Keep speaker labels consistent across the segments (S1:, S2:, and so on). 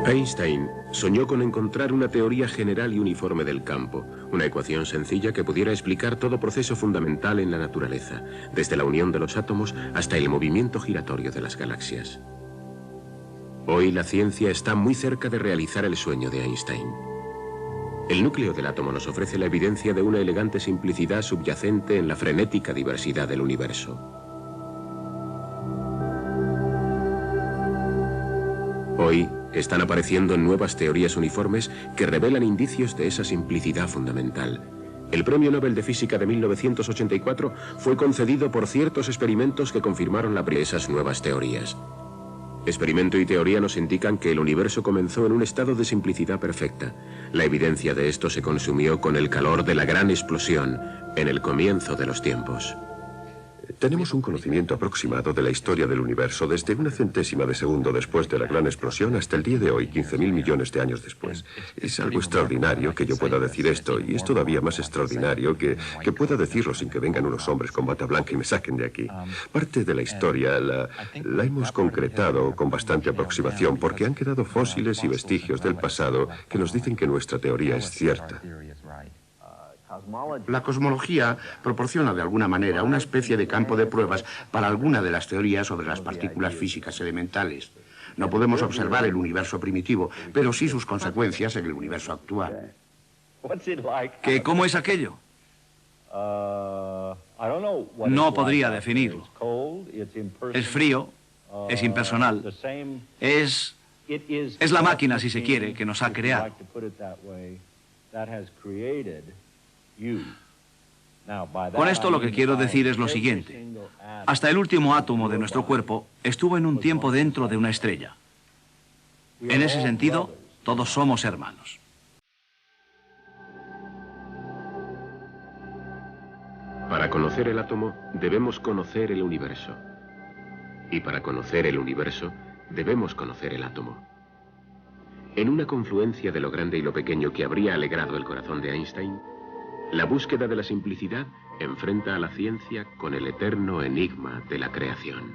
S1: Einstein soñó con encontrar una teoría general y uniforme del campo, una ecuación sencilla que pudiera explicar todo proceso fundamental en la naturaleza, desde la unión de los átomos hasta el movimiento giratorio de las galaxias. Hoy la ciencia está muy cerca de realizar el sueño de Einstein. El núcleo del átomo nos ofrece la evidencia de una elegante simplicidad subyacente en la frenética diversidad del universo. Hoy están apareciendo nuevas teorías uniformes que revelan indicios de esa simplicidad fundamental. El Premio Nobel de Física de 1984 fue concedido por ciertos experimentos que confirmaron esas nuevas teorías. Experimento y teoría nos indican que el universo comenzó en un estado de simplicidad perfecta. La evidencia de esto se consumió con el calor de la gran explosión en el comienzo de los tiempos.
S2: Tenemos un conocimiento aproximado de la historia del universo desde una centésima de segundo después de la gran explosión hasta el día de hoy, 15.000 millones de años después. Es algo extraordinario que yo pueda decir esto, y es todavía más extraordinario que pueda decirlo sin que vengan unos hombres con bata blanca y me saquen de aquí. Parte de la historia la hemos concretado con bastante aproximación porque han quedado fósiles y vestigios del pasado que nos dicen que nuestra teoría es cierta.
S3: La cosmología proporciona de alguna manera una especie de campo de pruebas para alguna de las teorías sobre las partículas físicas elementales. No podemos observar el universo primitivo, pero sí sus consecuencias en el universo actual.
S4: ¿Cómo es aquello? No podría definirlo. Es frío, es impersonal, es la máquina, si se quiere, que nos ha creado. Con esto lo que quiero decir es lo siguiente. Hasta el último átomo de nuestro cuerpo estuvo en un tiempo dentro de una estrella. En ese sentido, todos somos hermanos.
S1: Para conocer el átomo, debemos conocer el universo. Y para conocer el universo, debemos conocer el átomo. En una confluencia de lo grande y lo pequeño que habría alegrado el corazón de Einstein, la búsqueda de la simplicidad enfrenta a la ciencia con el eterno enigma de la creación.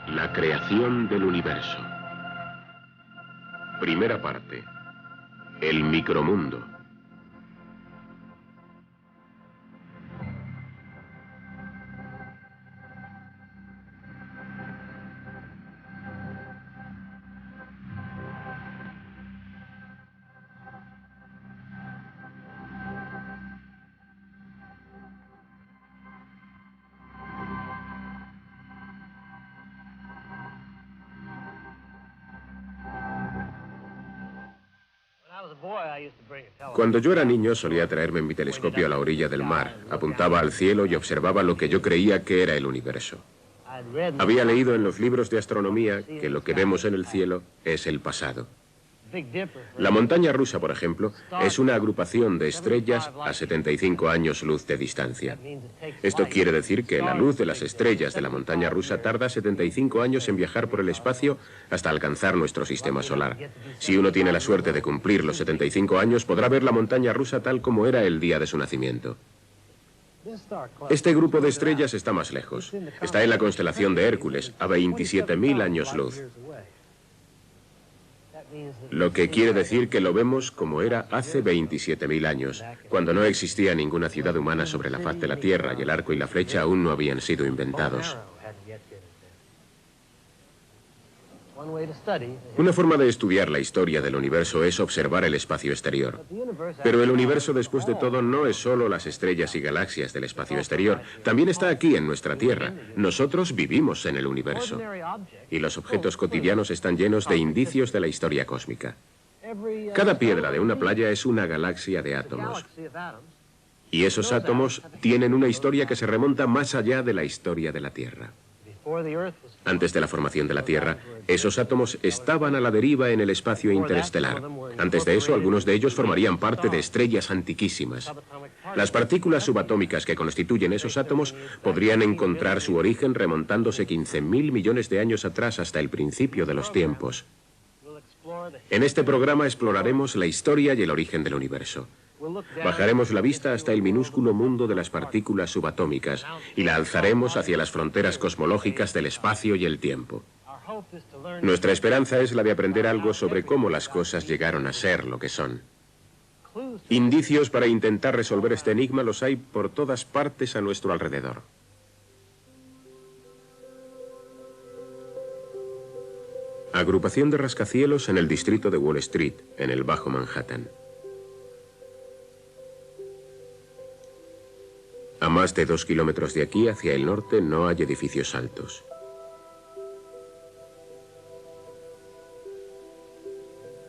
S1: La creación del universo. Primera parte. El micromundo. Cuando yo era niño solía traerme mi telescopio a la orilla del mar, apuntaba al cielo y observaba lo que yo creía que era el universo. Había leído en los libros de astronomía que lo que vemos en el cielo es el pasado. La montaña rusa, por ejemplo, es una agrupación de estrellas a 75 años luz de distancia. Esto quiere decir que la luz de las estrellas de la montaña rusa tarda 75 años en viajar por el espacio hasta alcanzar nuestro sistema solar. Si uno tiene la suerte de cumplir los 75 años, podrá ver la montaña rusa tal como era el día de su nacimiento. Este grupo de estrellas está más lejos. Está en la constelación de Hércules, a 27.000 años luz. Lo que quiere decir que lo vemos como era hace 27.000 años, cuando no existía ninguna ciudad humana sobre la faz de la Tierra y el arco y la flecha aún no habían sido inventados. Una forma de estudiar la historia del universo es observar el espacio exterior. Pero el universo, después de todo, no es solo las estrellas y galaxias del espacio exterior. También está aquí en nuestra Tierra. Nosotros vivimos en el universo. Y los objetos cotidianos están llenos de indicios de la historia cósmica. Cada piedra de una playa es una galaxia de átomos. Y esos átomos tienen una historia que se remonta más allá de la historia de la Tierra. Antes de la formación de la Tierra, esos átomos estaban a la deriva en el espacio interestelar. Antes de eso, algunos de ellos formarían parte de estrellas antiquísimas. Las partículas subatómicas que constituyen esos átomos podrían encontrar su origen remontándose 15.000 millones de años atrás hasta el principio de los tiempos. En este programa exploraremos la historia y el origen del universo. Bajaremos la vista hasta el minúsculo mundo de las partículas subatómicas y la alzaremos hacia las fronteras cosmológicas del espacio y el tiempo. Nuestra esperanza es la de aprender algo sobre cómo las cosas llegaron a ser lo que son. Indicios para intentar resolver este enigma los hay por todas partes a nuestro alrededor. Agrupación de rascacielos en el distrito de Wall Street, en el Bajo Manhattan. A más de 2 kilómetros de aquí, hacia el norte, no hay edificios altos.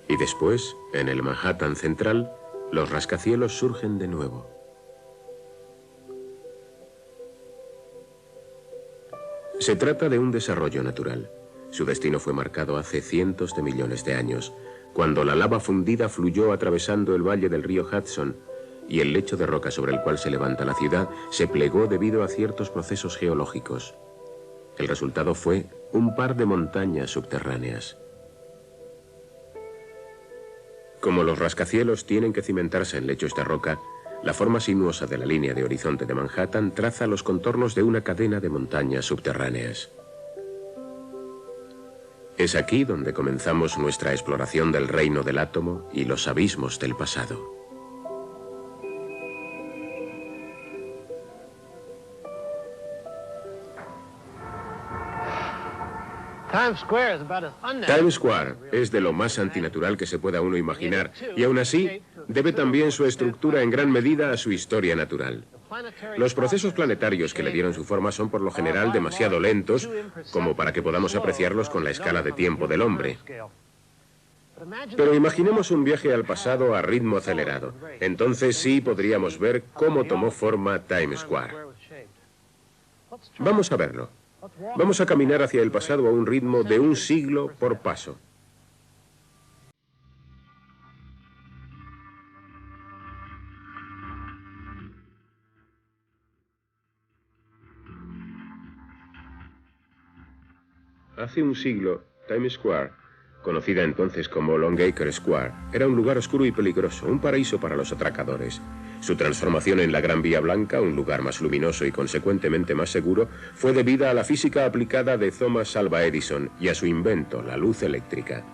S1: Y después, en el Manhattan central, los rascacielos surgen de nuevo. Se trata de un desarrollo natural. Su destino fue marcado hace cientos de millones de años, cuando la lava fundida fluyó atravesando el valle del río Hudson y el lecho de roca sobre el cual se levanta la ciudad se plegó debido a ciertos procesos geológicos. El resultado fue un par de montañas subterráneas. Como los rascacielos tienen que cimentarse en lechos de roca, la forma sinuosa de la línea de horizonte de Manhattan traza los contornos de una cadena de montañas subterráneas. Es aquí donde comenzamos nuestra exploración del reino del átomo y los abismos del pasado. Times Square es de lo más antinatural que se pueda uno imaginar, y aún así debe también su estructura en gran medida a su historia natural. Los procesos planetarios que le dieron su forma son por lo general demasiado lentos como para que podamos apreciarlos con la escala de tiempo del hombre. Pero imaginemos un viaje al pasado a ritmo acelerado. Entonces sí podríamos ver cómo tomó forma Times Square. Vamos a verlo. Vamos a caminar hacia el pasado a un ritmo de 1 siglo por paso. Hace 1 siglo, Times Square, conocida entonces como Longacre Square, era un lugar oscuro y peligroso, un paraíso para los atracadores. Su transformación en la Gran Vía Blanca, un lugar más luminoso y consecuentemente más seguro, fue debida a la física aplicada de Thomas Alva Edison y a su invento, la luz eléctrica.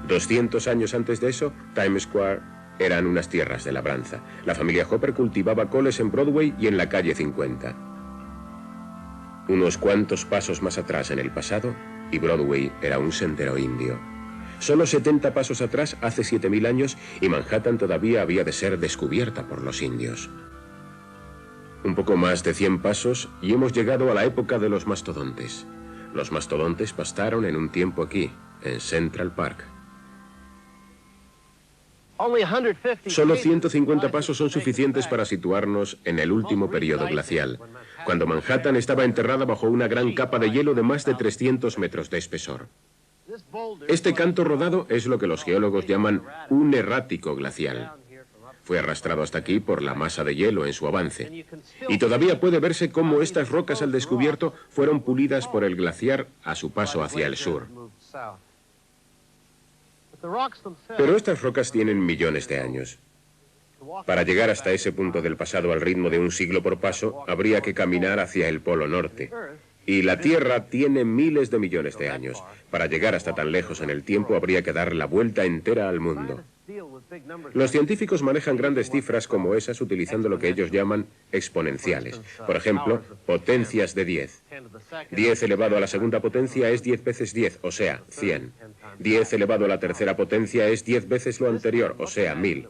S1: 200 años antes de eso, Times Square eran unas tierras de labranza. La familia Hopper cultivaba coles en Broadway y en la calle 50. Unos cuantos pasos más atrás en el pasado, y Broadway era un sendero indio. Solo 70 pasos atrás, hace 7000 años, y Manhattan todavía había de ser descubierta por los indios. Un poco más de 100 pasos y hemos llegado a la época de los mastodontes. Los mastodontes pastaron en un tiempo aquí, en Central Park. Solo 150 pasos son suficientes para situarnos en el último periodo glacial, cuando Manhattan estaba enterrada bajo una gran capa de hielo de más de 300 metros de espesor. Este canto rodado es lo que los geólogos llaman un errático glacial. Fue arrastrado hasta aquí por la masa de hielo en su avance. Y todavía puede verse cómo estas rocas al descubierto fueron pulidas por el glaciar a su paso hacia el sur. Pero estas rocas tienen millones de años. Para llegar hasta ese punto del pasado al ritmo de 1 siglo por paso, habría que caminar hacia el Polo Norte. Y la Tierra tiene miles de millones de años. Para llegar hasta tan lejos en el tiempo habría que dar la vuelta entera al mundo. Los científicos manejan grandes cifras como esas utilizando lo que ellos llaman exponenciales. Por ejemplo, potencias de 10. 10 elevado a la segunda potencia es 10 veces 10, o sea, 100. 10 elevado a la tercera potencia es 10 veces lo anterior, o sea, 1000.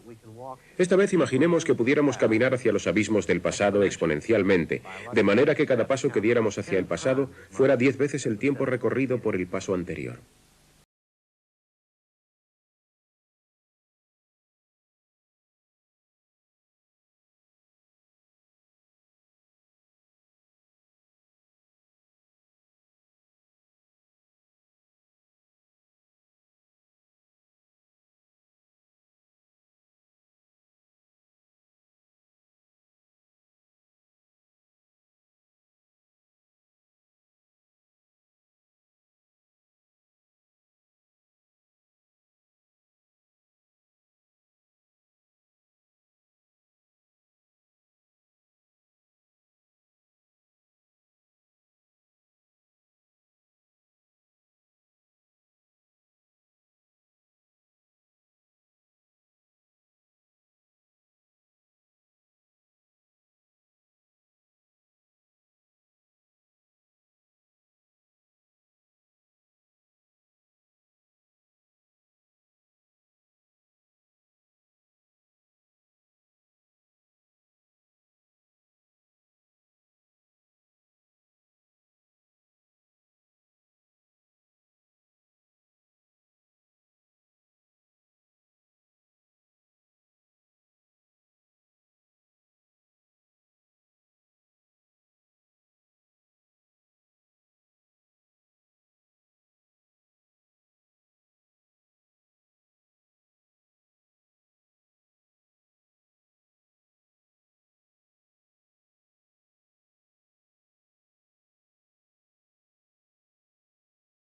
S1: Esta vez imaginemos que pudiéramos caminar hacia los abismos del pasado exponencialmente, de manera que cada paso que diéramos hacia el pasado fuera 10 veces el tiempo recorrido por el paso anterior.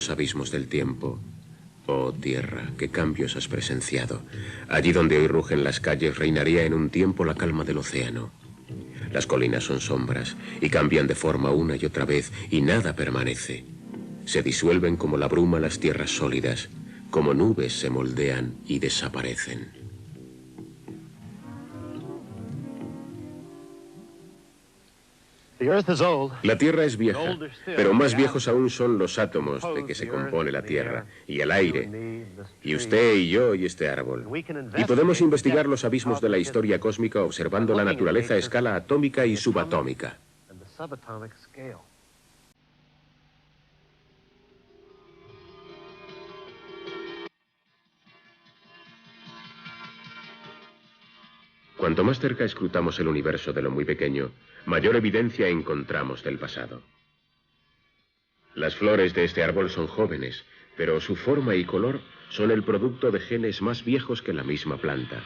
S1: los abismos del tiempo. Oh tierra, qué cambios has presenciado. Allí donde hoy rugen las calles reinaría en un tiempo la calma del océano. Las colinas son sombras y cambian de forma una y otra vez y nada permanece. Se disuelven como la bruma las tierras sólidas, como nubes se moldean y desaparecen. La Tierra es vieja, pero más viejos aún son los átomos de que se compone la Tierra, y el aire, y usted y yo y este árbol. Y podemos investigar los abismos de la historia cósmica observando la naturaleza a escala atómica y subatómica. Cuanto más cerca escrutamos el universo de lo muy pequeño, mayor evidencia encontramos del pasado. Las flores de este árbol son jóvenes, pero su forma y color son el producto de genes más viejos que la misma planta.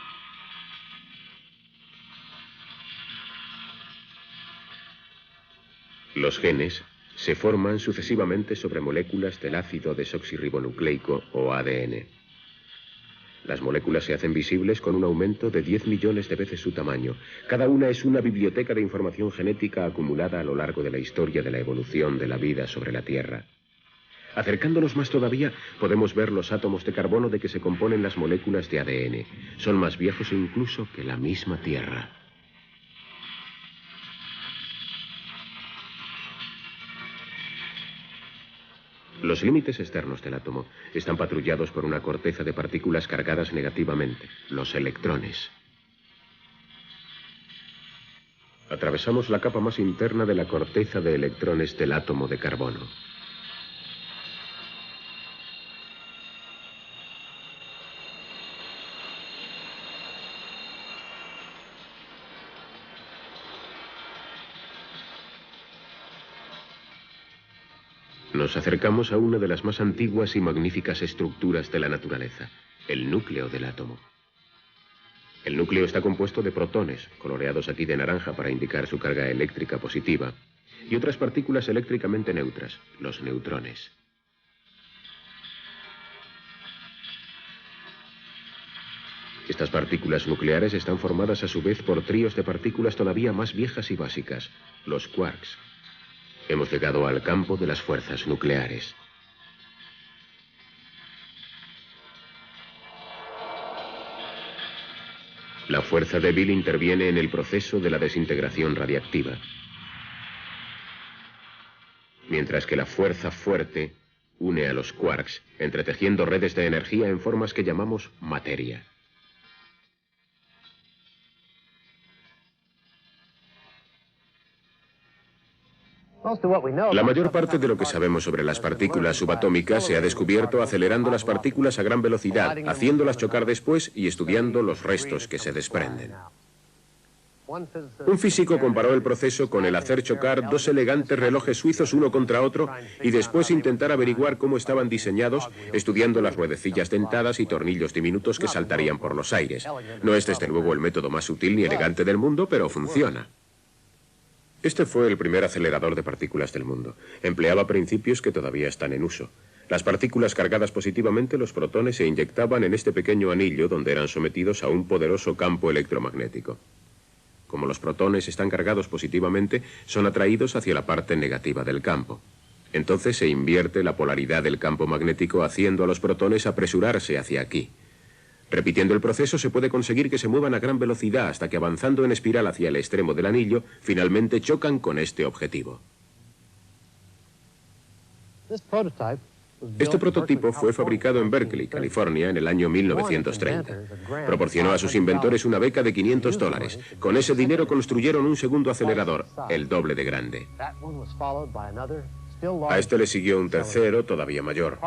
S1: Los genes se forman sucesivamente sobre moléculas del ácido desoxirribonucleico o ADN. Las moléculas se hacen visibles con un aumento de 10 millones de veces su tamaño. Cada una es una biblioteca de información genética acumulada a lo largo de la historia de la evolución de la vida sobre la Tierra. Acercándonos más todavía, podemos ver los átomos de carbono de que se componen las moléculas de ADN. Son más viejos incluso que la misma Tierra. Los límites externos del átomo están patrullados por una corteza de partículas cargadas negativamente, los electrones. Atravesamos la capa más interna de la corteza de electrones del átomo de carbono. Nos acercamos a una de las más antiguas y magníficas estructuras de la naturaleza, el núcleo del átomo. El núcleo está compuesto de protones, coloreados aquí de naranja para indicar su carga eléctrica positiva, y otras partículas eléctricamente neutras, los neutrones. Estas partículas nucleares están formadas a su vez por tríos de partículas todavía más viejas y básicas, los quarks. Hemos llegado al campo de las fuerzas nucleares. La fuerza débil interviene en el proceso de la desintegración radiactiva, mientras que la fuerza fuerte une a los quarks, entretejiendo redes de energía en formas que llamamos materia. La mayor parte de lo que sabemos sobre las partículas subatómicas se ha descubierto acelerando las partículas a gran velocidad, haciéndolas chocar después y estudiando los restos que se desprenden. Un físico comparó el proceso con el hacer chocar dos elegantes relojes suizos uno contra otro y después intentar averiguar cómo estaban diseñados, estudiando las ruedecillas dentadas y tornillos diminutos que saltarían por los aires. No es desde luego el método más sutil ni elegante del mundo, pero funciona. Este fue el primer acelerador de partículas del mundo. Empleaba principios que todavía están en uso. Las partículas cargadas positivamente, los protones, se inyectaban en este pequeño anillo donde eran sometidos a un poderoso campo electromagnético. Como los protones están cargados positivamente, son atraídos hacia la parte negativa del campo. Entonces se invierte la polaridad del campo magnético haciendo a los protones apresurarse hacia aquí. Repitiendo el proceso se puede conseguir que se muevan a gran velocidad hasta que avanzando en espiral hacia el extremo del anillo, finalmente chocan con este objetivo. Este prototipo fue fabricado en Berkeley, California, en el año 1930. Proporcionó a sus inventores una beca de $500. Con ese dinero construyeron un segundo acelerador, el doble de grande. A este le siguió un tercero, todavía mayor.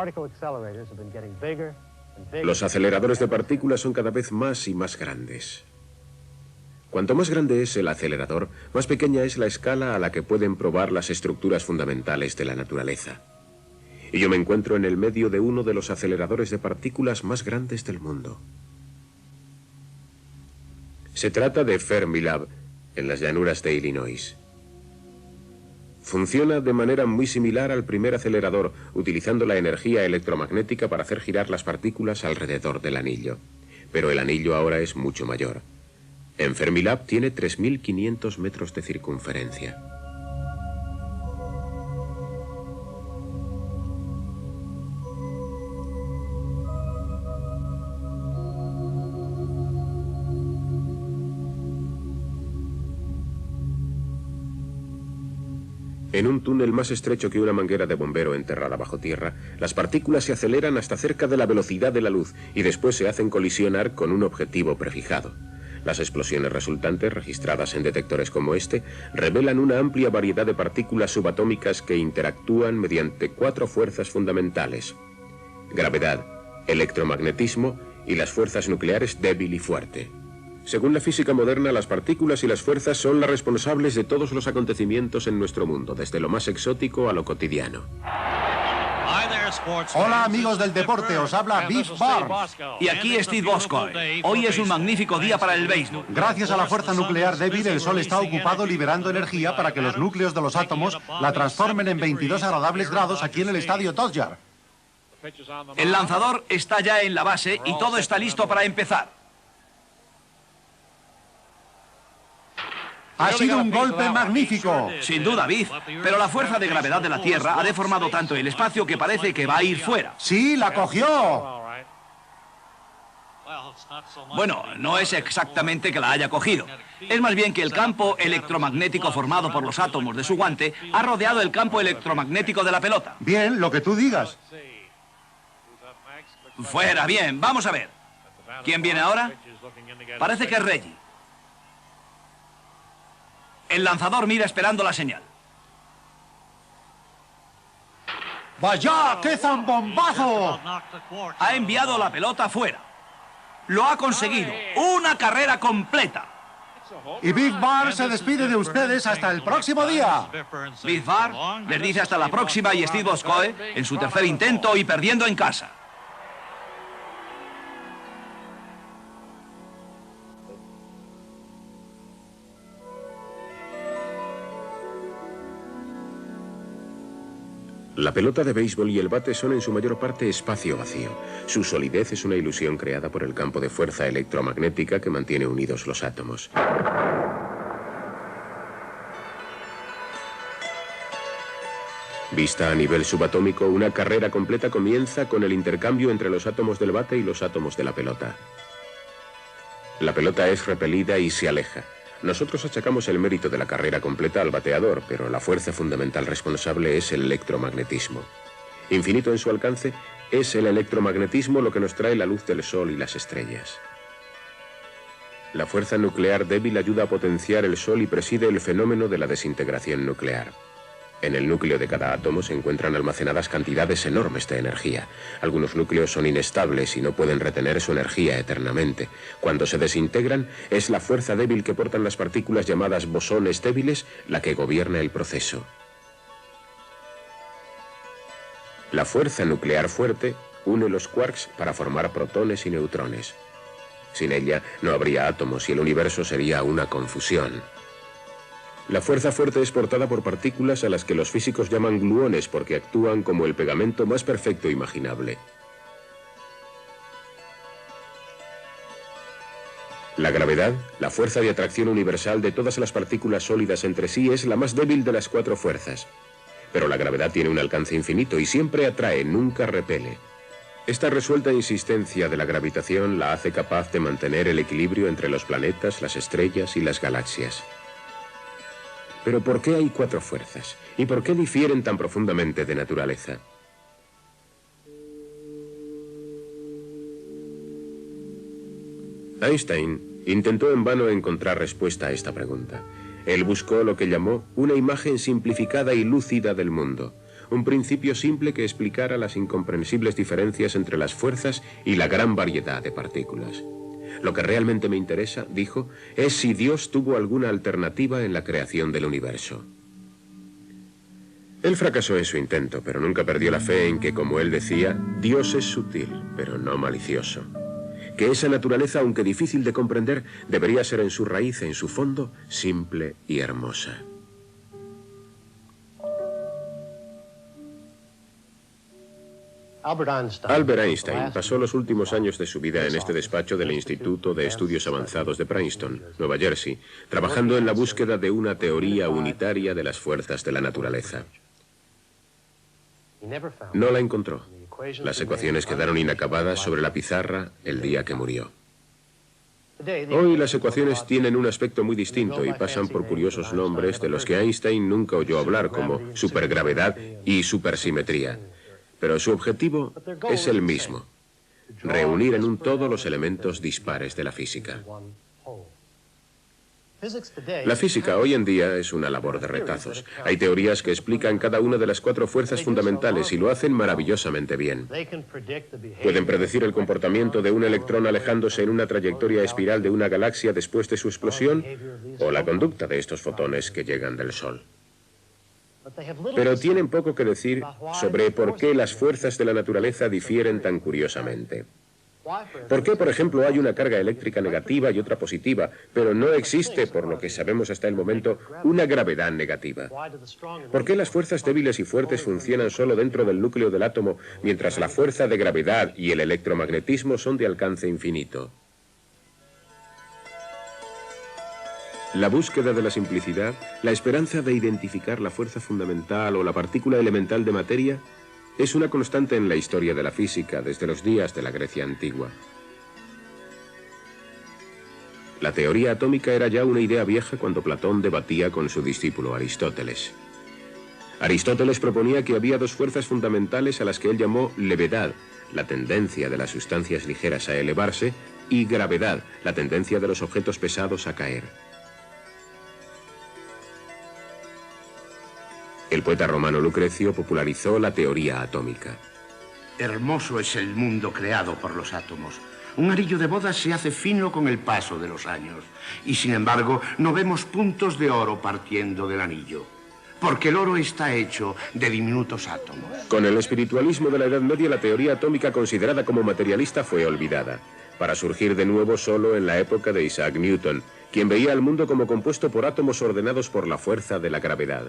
S1: Los aceleradores de partículas son cada vez más y más grandes. Cuanto más grande es el acelerador, más pequeña es la escala a la que pueden probar las estructuras fundamentales de la naturaleza. Y yo me encuentro en el medio de uno de los aceleradores de partículas más grandes del mundo. Se trata de Fermilab, en las llanuras de Illinois. Funciona de manera muy similar al primer acelerador, utilizando la energía electromagnética para hacer girar las partículas alrededor del anillo. Pero el anillo ahora es mucho mayor. En Fermilab tiene 3.500 metros de circunferencia. En un túnel más estrecho que una manguera de bombero enterrada bajo tierra, las partículas se aceleran hasta cerca de la velocidad de la luz y después se hacen colisionar con un objetivo prefijado. Las explosiones resultantes, registradas en detectores como este, revelan una amplia variedad de partículas subatómicas que interactúan mediante 4 fuerzas fundamentales: gravedad, electromagnetismo y las fuerzas nucleares débil y fuerte. Según la física moderna, las partículas y las fuerzas son las responsables de todos los acontecimientos en nuestro mundo, desde lo más exótico a lo cotidiano.
S5: Hola amigos del deporte, os habla Biff Barnes.
S4: Y aquí Steve Boscoe. Hoy es un magnífico día para el béisbol.
S5: Gracias a la fuerza nuclear débil, el Sol está ocupado liberando energía para que los núcleos de los átomos la transformen en 22 agradables grados aquí en el estadio Dodger.
S4: El lanzador está ya en la base y todo está listo para empezar.
S5: Ha sido un golpe magnífico.
S4: Sin duda, Biff, pero la fuerza de gravedad de la Tierra ha deformado tanto el espacio que parece que va a ir fuera.
S5: Sí, la cogió.
S4: Bueno, no es exactamente que la haya cogido. Es más bien que el campo electromagnético formado por los átomos de su guante ha rodeado el campo electromagnético de la pelota.
S5: Bien, lo que tú digas.
S4: Fuera, bien, vamos a ver. ¿Quién viene ahora? Parece que es Reggie. El lanzador mira esperando la señal.
S5: ¡Vaya, qué zambombazo!
S4: Ha enviado la pelota fuera. Lo ha conseguido. Una carrera completa.
S5: Y Biff Barnes se despide de ustedes hasta el próximo día.
S4: Biff Barnes les dice hasta la próxima y Steve Boscoe en su tercer intento y perdiendo en casa.
S1: La pelota de béisbol y el bate son en su mayor parte espacio vacío. Su solidez es una ilusión creada por el campo de fuerza electromagnética que mantiene unidos los átomos. Vista a nivel subatómico, una carrera completa comienza con el intercambio entre los átomos del bate y los átomos de la pelota. La pelota es repelida y se aleja. Nosotros achacamos el mérito de la carrera completa al bateador, pero la fuerza fundamental responsable es el electromagnetismo. Infinito en su alcance, es el electromagnetismo lo que nos trae la luz del Sol y las estrellas. La fuerza nuclear débil ayuda a potenciar el Sol y preside el fenómeno de la desintegración nuclear. En el núcleo de cada átomo se encuentran almacenadas cantidades enormes de energía. Algunos núcleos son inestables y no pueden retener su energía eternamente. Cuando se desintegran, es la fuerza débil que portan las partículas llamadas bosones débiles la que gobierna el proceso. La fuerza nuclear fuerte une los quarks para formar protones y neutrones. Sin ella no habría átomos y el universo sería una confusión. La fuerza fuerte es portada por partículas a las que los físicos llaman gluones porque actúan como el pegamento más perfecto imaginable. La gravedad, la fuerza de atracción universal de todas las partículas sólidas entre sí, es la más débil de las 4 fuerzas. Pero la gravedad tiene un alcance infinito y siempre atrae, nunca repele. Esta resuelta insistencia de la gravitación la hace capaz de mantener el equilibrio entre los planetas, las estrellas y las galaxias. Pero ¿por qué hay 4 fuerzas? ¿Y por qué difieren tan profundamente de naturaleza? Einstein intentó en vano encontrar respuesta a esta pregunta. Él buscó lo que llamó una imagen simplificada y lúcida del mundo, un principio simple que explicara las incomprensibles diferencias entre las fuerzas y la gran variedad de partículas. Lo que realmente me interesa, dijo, es si Dios tuvo alguna alternativa en la creación del universo. Él fracasó en su intento, pero nunca perdió la fe en que, como él decía, Dios es sutil, pero no malicioso. Que esa naturaleza, aunque difícil de comprender, debería ser en su raíz, en su fondo, simple y hermosa. Albert Einstein pasó los últimos años de su vida en este despacho del Instituto de Estudios Avanzados de Princeton, Nueva Jersey, trabajando en la búsqueda de una teoría unitaria de las fuerzas de la naturaleza. No la encontró. Las ecuaciones quedaron inacabadas sobre la pizarra el día que murió. Hoy las ecuaciones tienen un aspecto muy distinto y pasan por curiosos nombres de los que Einstein nunca oyó hablar, como supergravedad y supersimetría. Pero su objetivo es el mismo: reunir en un todo los elementos dispares de la física. La física hoy en día es una labor de retazos. Hay teorías que explican cada una de las 4 fuerzas fundamentales y lo hacen maravillosamente bien. Pueden predecir el comportamiento de un electrón alejándose en una trayectoria espiral de una galaxia después de su explosión, o la conducta de estos fotones que llegan del Sol. Pero tienen poco que decir sobre por qué las fuerzas de la naturaleza difieren tan curiosamente. ¿Por qué, por ejemplo, hay una carga eléctrica negativa y otra positiva, pero no existe, por lo que sabemos hasta el momento, una gravedad negativa? ¿Por qué las fuerzas débiles y fuertes funcionan solo dentro del núcleo del átomo, mientras la fuerza de gravedad y el electromagnetismo son de alcance infinito? La búsqueda de la simplicidad, la esperanza de identificar la fuerza fundamental o la partícula elemental de materia, es una constante en la historia de la física desde los días de la Grecia antigua. La teoría atómica era ya una idea vieja cuando Platón debatía con su discípulo Aristóteles. Aristóteles proponía que había 2 fuerzas fundamentales a las que él llamó levedad, la tendencia de las sustancias ligeras a elevarse, y gravedad, la tendencia de los objetos pesados a caer. El poeta romano Lucrecio popularizó la teoría atómica.
S3: Hermoso es el mundo creado por los átomos. Un anillo de bodas se hace fino con el paso de los años. Y sin embargo, no vemos puntos de oro partiendo del anillo. Porque el oro está hecho de diminutos átomos.
S1: Con el espiritualismo de la Edad Media, la teoría atómica considerada como materialista fue olvidada, para surgir de nuevo solo en la época de Isaac Newton, quien veía al mundo como compuesto por átomos ordenados por la fuerza de la gravedad.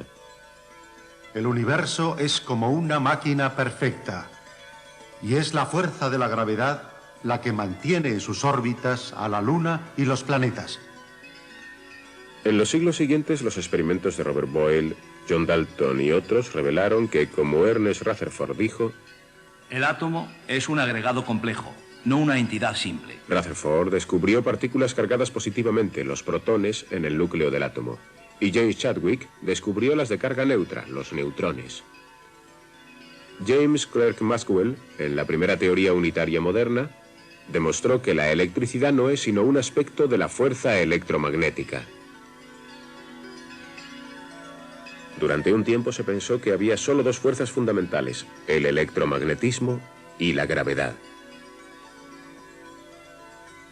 S5: El universo es como una máquina perfecta, y es la fuerza de la gravedad la que mantiene en sus órbitas a la Luna y los planetas.
S1: En los siglos siguientes, los experimentos de Robert Boyle, John Dalton y otros revelaron que, como Ernest Rutherford dijo,
S4: el átomo es un agregado complejo, no una entidad simple.
S1: Rutherford descubrió partículas cargadas positivamente, los protones, en el núcleo del átomo. Y James Chadwick descubrió las de carga neutra, los neutrones. James Clerk Maxwell, en la primera teoría unitaria moderna, demostró que la electricidad no es sino un aspecto de la fuerza electromagnética. Durante un tiempo se pensó que había solo 2 fuerzas fundamentales, el electromagnetismo y la gravedad.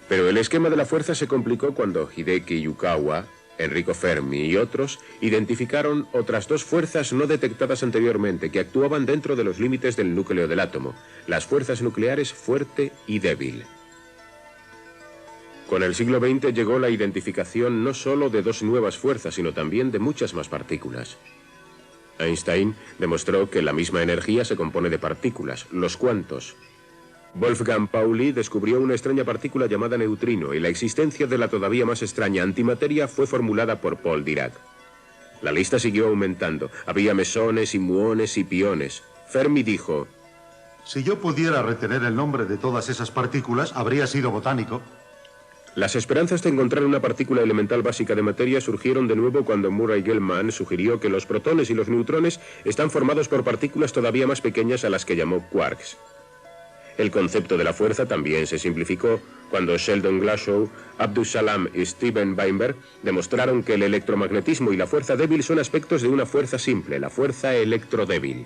S1: Pero el esquema de la fuerza se complicó cuando Hideki Yukawa, Enrico Fermi y otros identificaron otras 2 fuerzas no detectadas anteriormente que actuaban dentro de los límites del núcleo del átomo, las fuerzas nucleares fuerte y débil. Con el siglo XX llegó la identificación no solo de 2 nuevas fuerzas, sino también de muchas más partículas. Einstein demostró que la misma energía se compone de partículas, los cuantos. Wolfgang Pauli descubrió una extraña partícula llamada neutrino y la existencia de la todavía más extraña antimateria fue formulada por Paul Dirac. La lista siguió aumentando. Había mesones y muones y piones. Fermi dijo:
S5: si yo pudiera retener el nombre de todas esas partículas, habría sido botánico.
S1: Las esperanzas de encontrar una partícula elemental básica de materia surgieron de nuevo cuando Murray Gell-Mann sugirió que los protones y los neutrones están formados por partículas todavía más pequeñas a las que llamó quarks. El concepto de la fuerza también se simplificó cuando Sheldon Glashow, Abdus Salam y Steven Weinberg demostraron que el electromagnetismo y la fuerza débil son aspectos de una fuerza simple, la fuerza electrodébil.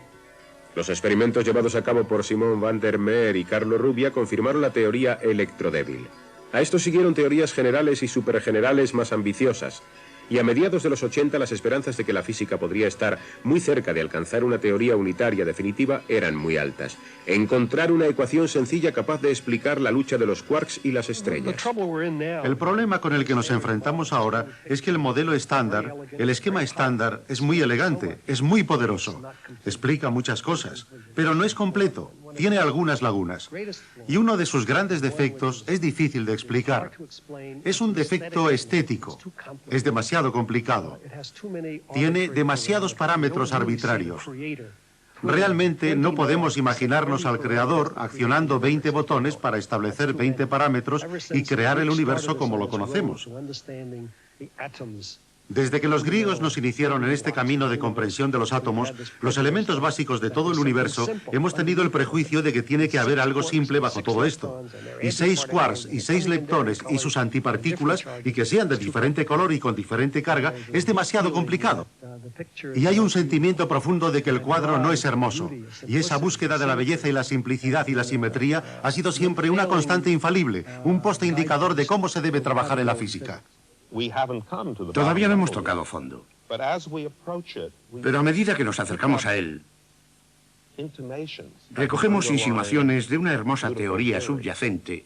S1: Los experimentos llevados a cabo por Simon van der Meer y Carlo Rubbia confirmaron la teoría electrodébil. A esto siguieron teorías generales y supergenerales más ambiciosas. Y a mediados de los 80 las esperanzas de que la física podría estar muy cerca de alcanzar una teoría unitaria definitiva eran muy altas. Encontrar una ecuación sencilla capaz de explicar la lucha de los quarks y las estrellas.
S5: El problema con el que nos enfrentamos ahora es que el modelo estándar, el esquema estándar, es muy elegante, es muy poderoso. Explica muchas cosas, pero no es completo. tiene algunas lagunas. Y uno de sus grandes defectos es difícil de explicar. Es un defecto estético. Es demasiado complicado. Tiene demasiados parámetros arbitrarios. Realmente no podemos imaginarnos al creador accionando 20 botones para establecer 20 parámetros y crear el universo como lo conocemos. Desde que los griegos nos iniciaron en este camino de comprensión de los átomos, los elementos básicos de todo el universo, hemos tenido el prejuicio de que tiene que haber algo simple bajo todo esto. Y 6 quarks y 6 leptones y sus antipartículas, y que sean de diferente color y con diferente carga, es demasiado complicado. Y hay un sentimiento profundo de que el cuadro no es hermoso. Y esa búsqueda de la belleza y la simplicidad y la simetría ha sido siempre una constante infalible, un poste indicador de cómo se debe trabajar en la física.
S3: Todavía no hemos tocado fondo. Pero a medida que nos acercamos a él, recogemos insinuaciones de una hermosa teoría subyacente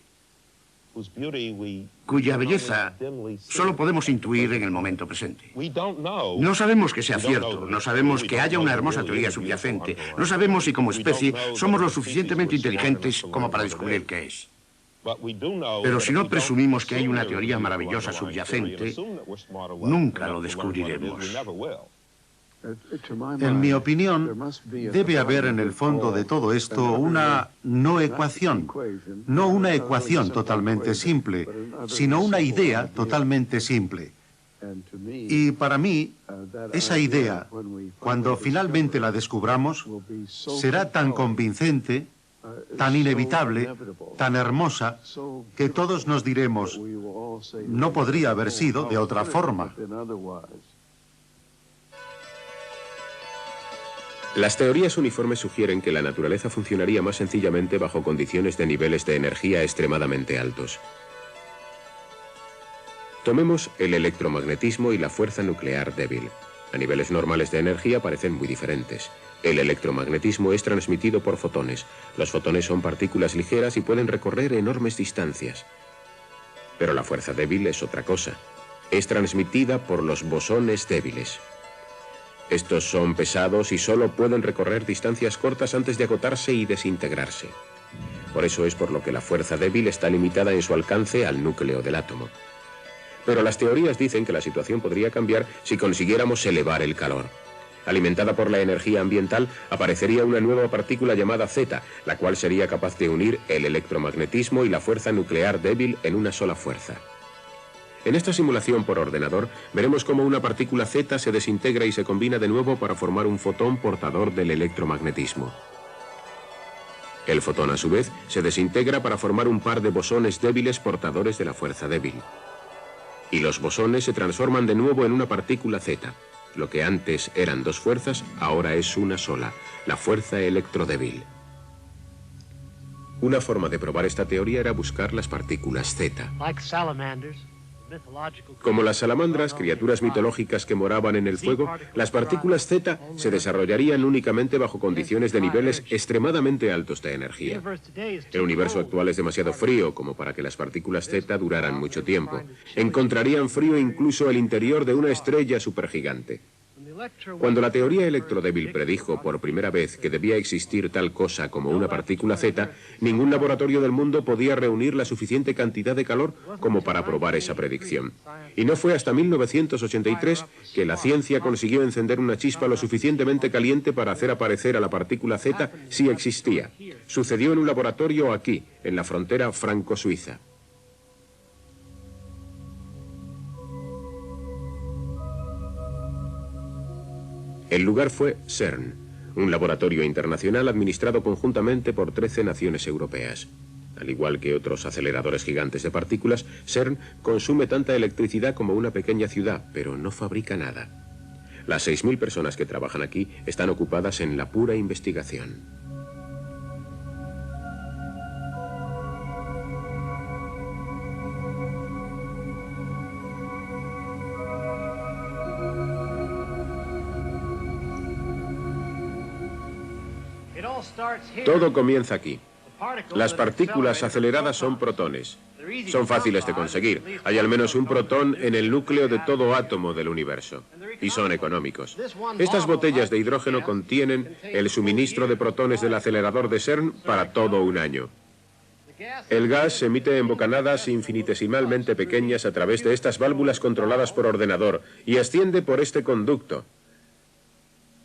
S3: cuya belleza solo podemos intuir en el momento presente. No sabemos que sea cierto, no sabemos que haya una hermosa teoría subyacente, no sabemos si como especie somos lo suficientemente inteligentes como para descubrir qué es. Pero si no presumimos que hay una teoría maravillosa subyacente, nunca lo descubriremos.
S5: En mi opinión, debe haber en el fondo de todo esto una no ecuación. No una ecuación totalmente simple, sino una idea totalmente simple. Y para mí, esa idea, cuando finalmente la descubramos, será tan convincente, tan inevitable, tan hermosa, que todos nos diremos, no podría haber sido de otra forma.
S1: Las teorías uniformes sugieren que la naturaleza funcionaría más sencillamente bajo condiciones de niveles de energía extremadamente altos. Tomemos el electromagnetismo y la fuerza nuclear débil. A niveles normales de energía parecen muy diferentes. El electromagnetismo es transmitido por fotones. Los fotones son partículas ligeras y pueden recorrer enormes distancias. Pero la fuerza débil es otra cosa. Es transmitida por los bosones débiles. Estos son pesados y solo pueden recorrer distancias cortas antes de agotarse y desintegrarse. Por eso es por lo que la fuerza débil está limitada en su alcance al núcleo del átomo. Pero las teorías dicen que la situación podría cambiar si consiguiéramos elevar el calor. Alimentada por la energía ambiental, aparecería una nueva partícula llamada Z, la cual sería capaz de unir el electromagnetismo y la fuerza nuclear débil en una sola fuerza. En esta simulación por ordenador, veremos cómo una partícula Z se desintegra y se combina de nuevo para formar un fotón portador del electromagnetismo. El fotón, a su vez, se desintegra para formar un par de bosones débiles portadores de la fuerza débil. Y los bosones se transforman de nuevo en una partícula Z. Lo que antes eran dos fuerzas, ahora es una sola, la fuerza electrodébil. Una forma de probar esta teoría era buscar las partículas Z. Como las salamandras, criaturas mitológicas que moraban en el fuego, las partículas Z se desarrollarían únicamente bajo condiciones de niveles extremadamente altos de energía. El universo actual es demasiado frío como para que las partículas Z duraran mucho tiempo. Encontrarían frío incluso el interior de una estrella supergigante. Cuando la teoría electrodébil predijo por primera vez que debía existir tal cosa como una partícula Z, ningún laboratorio del mundo podía reunir la suficiente cantidad de calor como para probar esa predicción. Y no fue hasta 1983 que la ciencia consiguió encender una chispa lo suficientemente caliente para hacer aparecer a la partícula Z si existía. Sucedió en un laboratorio aquí, en la frontera franco-suiza. El lugar fue CERN, un laboratorio internacional administrado conjuntamente por 13 naciones europeas. Al igual que otros aceleradores gigantes de partículas, CERN consume tanta electricidad como una pequeña ciudad, pero no fabrica nada. Las 6.000 personas que trabajan aquí están ocupadas en la pura investigación. Todo comienza aquí. Las partículas aceleradas son protones. Son fáciles de conseguir. Hay al menos un protón en el núcleo de todo átomo del universo. Y son económicos. Estas botellas de hidrógeno contienen el suministro de protones del acelerador de CERN para todo un año. El gas se emite en bocanadas infinitesimalmente pequeñas a través de estas válvulas controladas por ordenador y asciende por este conducto,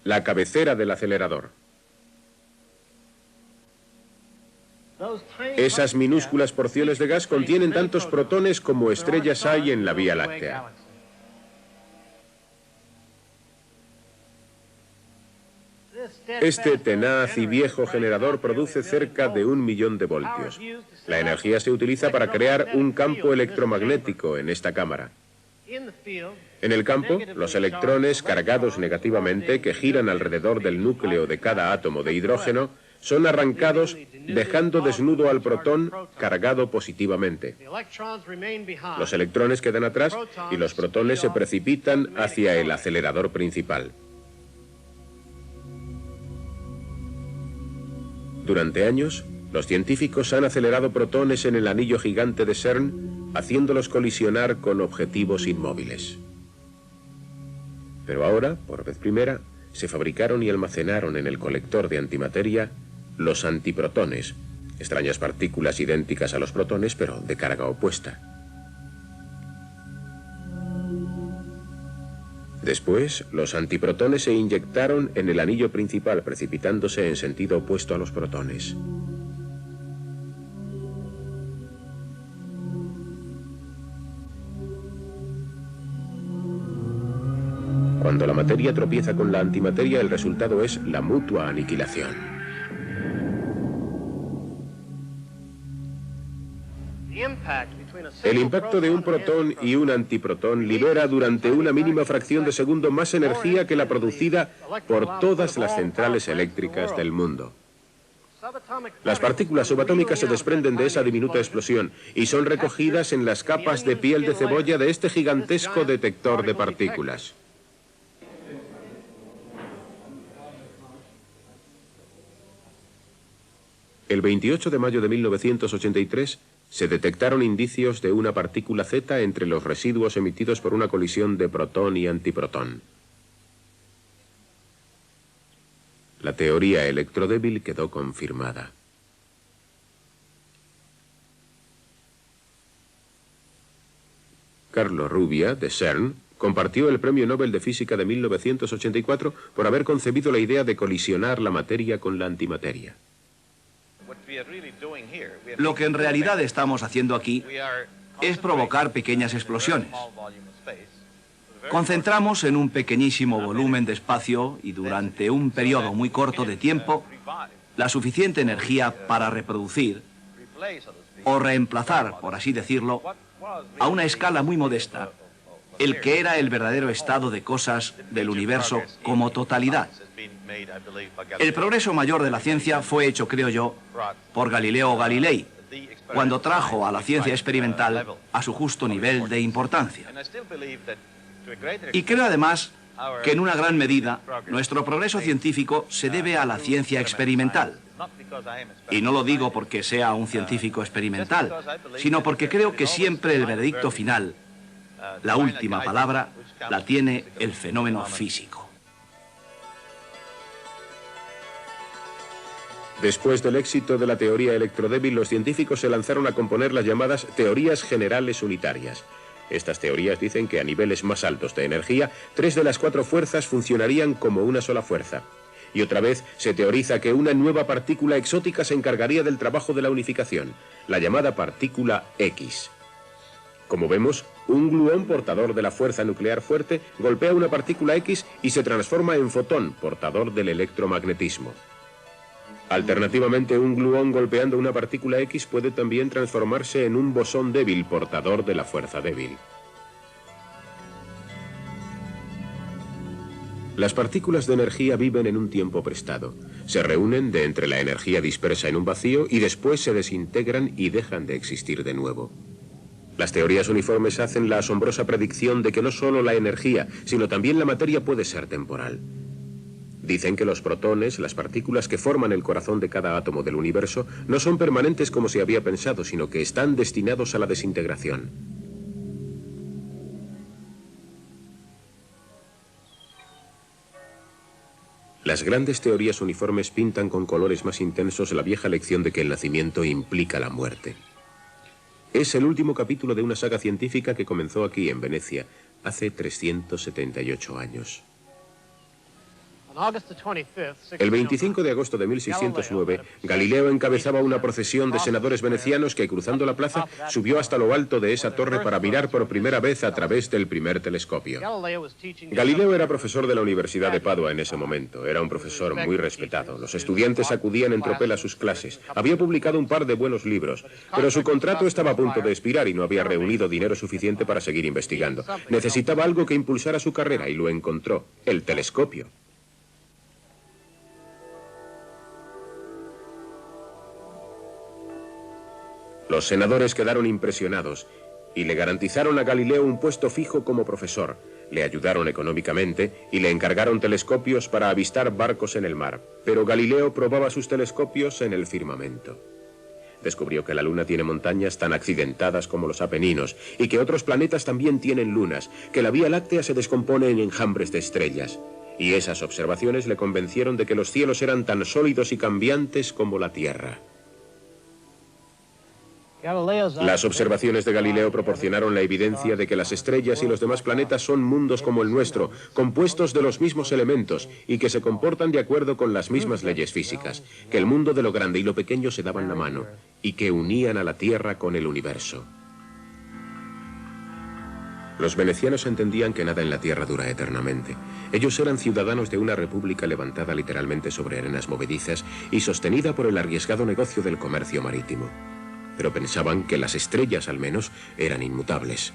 S1: la cabecera del acelerador. Esas minúsculas porciones de gas contienen tantos protones como estrellas hay en la Vía Láctea. Este tenaz y viejo generador produce cerca de 1 millón de voltios. La energía se utiliza para crear un campo electromagnético en esta cámara. En el campo, los electrones cargados negativamente que giran alrededor del núcleo de cada átomo de hidrógeno son arrancados dejando desnudo al protón cargado positivamente. Los electrones quedan atrás y los protones se precipitan hacia el acelerador principal. Durante años, los científicos han acelerado protones en el anillo gigante de CERN, haciéndolos colisionar con objetivos inmóviles. Pero ahora, por vez primera, se fabricaron y almacenaron en el colector de antimateria los antiprotones, extrañas partículas idénticas a los protones, pero de carga opuesta. Después, los antiprotones se inyectaron en el anillo principal, precipitándose en sentido opuesto a los protones. Cuando la materia tropieza con la antimateria, el resultado es la mutua aniquilación. El impacto de un protón y un antiprotón libera durante una mínima fracción de segundo más energía que la producida por todas las centrales eléctricas del mundo. Las partículas subatómicas se desprenden de esa diminuta explosión y son recogidas en las capas de piel de cebolla de este gigantesco detector de partículas. El 28 de mayo de 1983 se detectaron indicios de una partícula Z entre los residuos emitidos por una colisión de protón y antiprotón. La teoría electrodébil quedó confirmada. Carlo Rubbia, de CERN, compartió el Premio Nobel de Física de 1984 por haber concebido la idea de colisionar la materia con la antimateria.
S4: Lo que en realidad estamos haciendo aquí es provocar pequeñas explosiones. Concentramos en un pequeñísimo volumen de espacio y durante un periodo muy corto de tiempo la suficiente energía para reproducir o reemplazar, por así decirlo, a una escala muy modesta, el que era el verdadero estado de cosas del universo como totalidad. El progreso mayor de la ciencia fue hecho, creo yo, por Galileo Galilei, cuando trajo a la ciencia experimental a su justo nivel de importancia. Y creo además que en una gran medida nuestro progreso científico se debe a la ciencia experimental. Y no lo digo porque sea un científico experimental, sino porque creo que siempre el veredicto final, la última palabra, la tiene el fenómeno físico.
S1: Después del éxito de la teoría electrodébil, los científicos se lanzaron a componer las llamadas teorías generales unitarias. Estas teorías dicen que a niveles más altos de energía, 3 de las 4 fuerzas funcionarían como una sola fuerza. Y otra vez se teoriza que una nueva partícula exótica se encargaría del trabajo de la unificación, la llamada partícula X. Como vemos, un gluón portador de la fuerza nuclear fuerte golpea una partícula X y se transforma en fotón, portador del electromagnetismo. Alternativamente, un gluón golpeando una partícula X puede también transformarse en un bosón débil, portador de la fuerza débil. Las partículas de energía viven en un tiempo prestado. Se reúnen de entre la energía dispersa en un vacío y después se desintegran y dejan de existir de nuevo. Las teorías uniformes hacen la asombrosa predicción de que no solo la energía, sino también la materia puede ser temporal. Dicen que los protones, las partículas que forman el corazón de cada átomo del universo, no son permanentes como se había pensado, sino que están destinados a la desintegración. Las grandes teorías uniformes pintan con colores más intensos la vieja lección de que el nacimiento implica la muerte. Es el último capítulo de una saga científica que comenzó aquí en Venecia hace 378 años. El 25 de agosto de 1609, Galileo encabezaba una procesión de senadores venecianos que, cruzando la plaza, subió hasta lo alto de esa torre para mirar por primera vez a través del primer telescopio. Galileo era profesor de la Universidad de Padua en ese momento. Era un profesor muy respetado. Los estudiantes acudían en tropel a sus clases. Había publicado un par de buenos libros, pero su contrato estaba a punto de expirar y no había reunido dinero suficiente para seguir investigando. Necesitaba algo que impulsara su carrera y lo encontró: el telescopio. Los senadores quedaron impresionados y le garantizaron a Galileo un puesto fijo como profesor. Le ayudaron económicamente y le encargaron telescopios para avistar barcos en el mar. Pero Galileo probaba sus telescopios en el firmamento. Descubrió que la Luna tiene montañas tan accidentadas como los Apeninos y que otros planetas también tienen lunas, que la Vía Láctea se descompone en enjambres de estrellas. Y esas observaciones le convencieron de que los cielos eran tan sólidos y cambiantes como la Tierra. Las observaciones de Galileo proporcionaron la evidencia de que las estrellas y los demás planetas son mundos como el nuestro, compuestos de los mismos elementos y que se comportan de acuerdo con las mismas leyes físicas, que el mundo de lo grande y lo pequeño se daban la mano y que unían a la Tierra con el universo. Los venecianos entendían que nada en la Tierra dura eternamente. Ellos eran ciudadanos de una república levantada literalmente sobre arenas movedizas y sostenida por el arriesgado negocio del comercio marítimo. Pero pensaban que las estrellas, al menos, eran inmutables.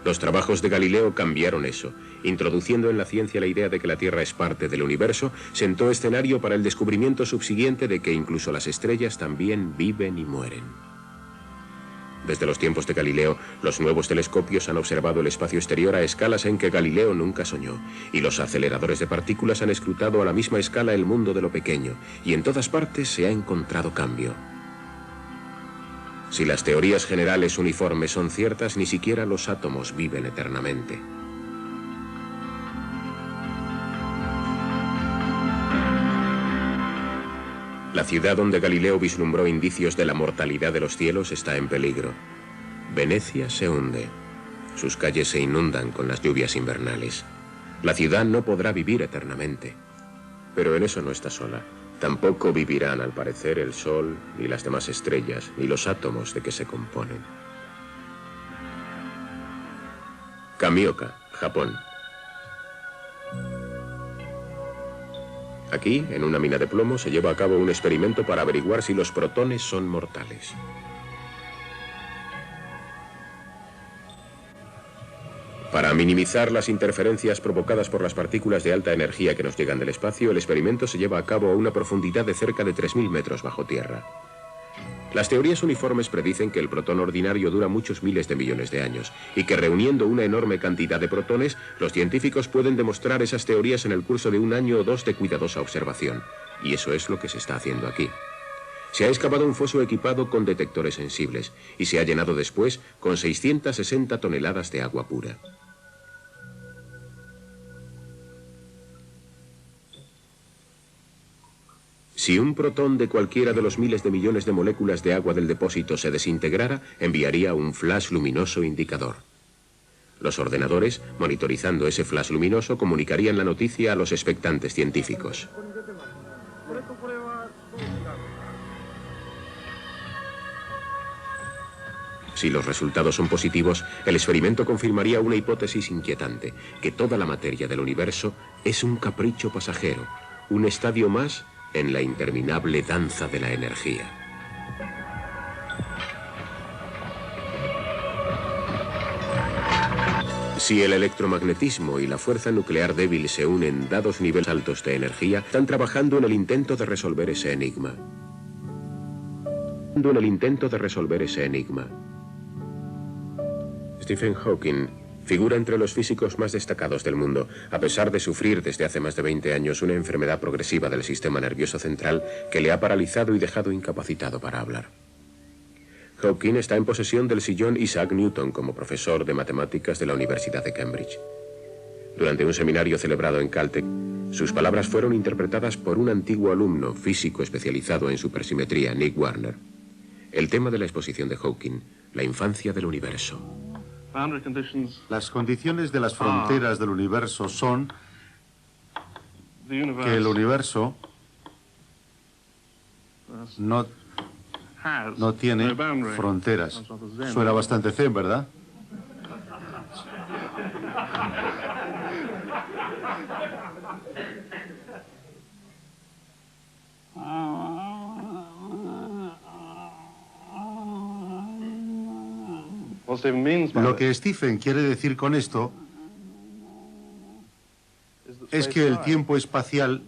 S1: Los trabajos de Galileo cambiaron eso. Introduciendo en la ciencia la idea de que la Tierra es parte del universo, sentó escenario para el descubrimiento subsiguiente de que incluso las estrellas también viven y mueren. Desde los tiempos de Galileo, los nuevos telescopios han observado el espacio exterior a escalas en que Galileo nunca soñó, y los aceleradores de partículas han escrutado a la misma escala el mundo de lo pequeño, y en todas partes se ha encontrado cambio. Si las teorías generales uniformes son ciertas, ni siquiera los átomos viven eternamente. La ciudad donde Galileo vislumbró indicios de la mortalidad de los cielos está en peligro. Venecia se hunde. Sus calles se inundan con las lluvias invernales. La ciudad no podrá vivir eternamente. Pero en eso no está sola. Tampoco vivirán, al parecer, el Sol, ni las demás estrellas, ni los átomos de que se componen. Kamioka, Japón. Aquí, en una mina de plomo, se lleva a cabo un experimento para averiguar si los protones son mortales. Para minimizar las interferencias provocadas por las partículas de alta energía que nos llegan del espacio, el experimento se lleva a cabo a una profundidad de cerca de 3000 metros bajo tierra. Las teorías uniformes predicen que el protón ordinario dura muchos miles de millones de años y que reuniendo una enorme cantidad de protones, los científicos pueden demostrar esas teorías en el curso de 1 año o 2 de cuidadosa observación. Y eso es lo que se está haciendo aquí. Se ha excavado un foso equipado con detectores sensibles y se ha llenado después con 660 toneladas de agua pura. Si un protón de cualquiera de los miles de millones de moléculas de agua del depósito se desintegrara, enviaría un flash luminoso indicador. Los ordenadores, monitorizando ese flash luminoso, comunicarían la noticia a los expectantes científicos. Si los resultados son positivos, el experimento confirmaría una hipótesis inquietante, que toda la materia del universo es un capricho pasajero, un estadio más en la interminable danza de la energía. Si el electromagnetismo y la fuerza nuclear débil se unen dados niveles altos de energía, están trabajando en el intento de resolver ese enigma. Stephen Hawking Figura entre los físicos más destacados del mundo, a pesar de sufrir desde hace más de 20 años una enfermedad progresiva del sistema nervioso central que le ha paralizado y dejado incapacitado para hablar. Hawking está en posesión del sillón Isaac Newton como profesor de matemáticas de la Universidad de Cambridge. Durante un seminario celebrado en Caltech, sus palabras fueron interpretadas por un antiguo alumno físico especializado en supersimetría, Nick Warner. El tema de la exposición de Hawking, la infancia del universo.
S5: Las condiciones de las fronteras del universo son que el universo no tiene fronteras. Suena bastante zen, ¿verdad? Lo que Stephen quiere decir con esto es que el tiempo espacial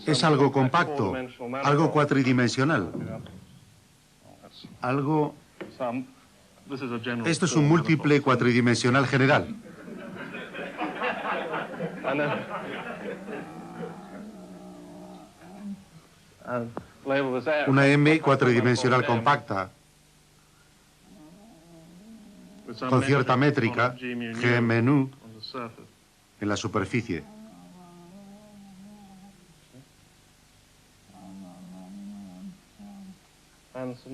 S5: es algo compacto, algo cuatridimensional, algo... Esto es un múltiple cuatridimensional general. Una M cuatridimensional compacta, con cierta métrica, G menú, en la superficie.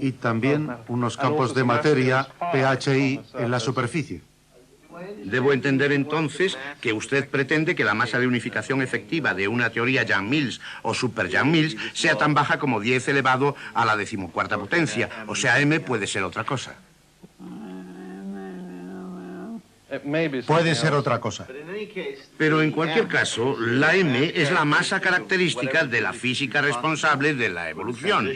S5: Y también unos campos de materia, PHI, en la superficie.
S3: Debo entender entonces que usted pretende que la masa de unificación efectiva de una teoría Yang-Mills o super Yang-Mills sea tan baja como 10 elevado a la 14ª potencia, o sea, M puede ser otra cosa.
S5: Puede ser otra cosa.
S3: Pero en cualquier caso, la M es la masa característica de la física responsable de la evolución.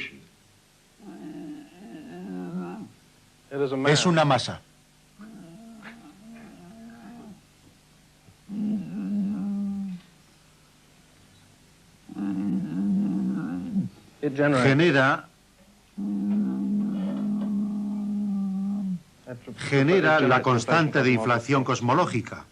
S5: Es una masa. Genera la constante de inflación cosmológica.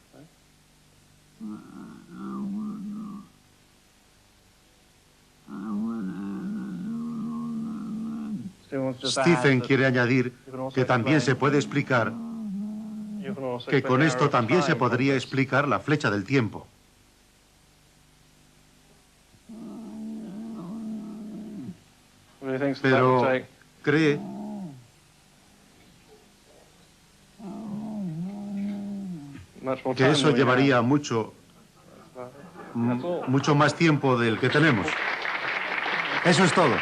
S5: Stephen quiere añadir que también se puede explicar que con esto también se podría explicar la flecha del tiempo. Pero cree que eso llevaría mucho más tiempo del que tenemos. Eso es todo.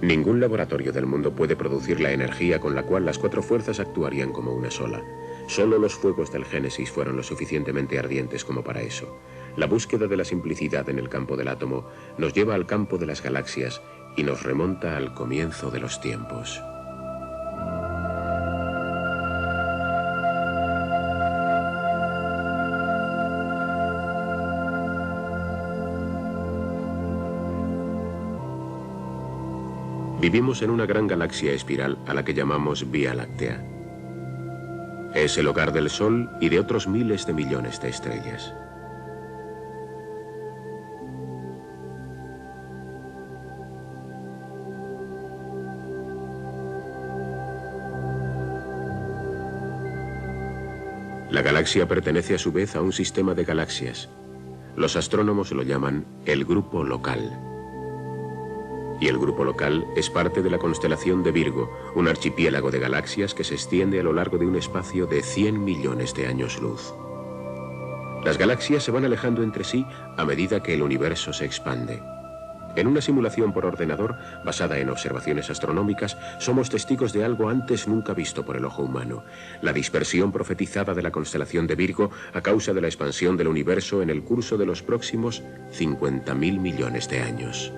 S1: Ningún laboratorio del mundo puede producir la energía con la cual las cuatro fuerzas actuarían como una sola. Solo los fuegos del Génesis fueron lo suficientemente ardientes como para eso. La búsqueda de la simplicidad en el campo del átomo nos lleva al campo de las galaxias y nos remonta al comienzo de los tiempos. Vivimos en una gran galaxia espiral a la que llamamos Vía Láctea. Es el hogar del Sol y de otros miles de millones de estrellas. La galaxia pertenece a su vez a un sistema de galaxias. Los astrónomos lo llaman el Grupo Local. Y el Grupo Local es parte de la constelación de Virgo, un archipiélago de galaxias que se extiende a lo largo de un espacio de 100 millones de años luz. Las galaxias se van alejando entre sí a medida que el universo se expande. En una simulación por ordenador, basada en observaciones astronómicas, somos testigos de algo antes nunca visto por el ojo humano: la dispersión profetizada de la constelación de Virgo a causa de la expansión del universo en el curso de los próximos 50.000 millones de años.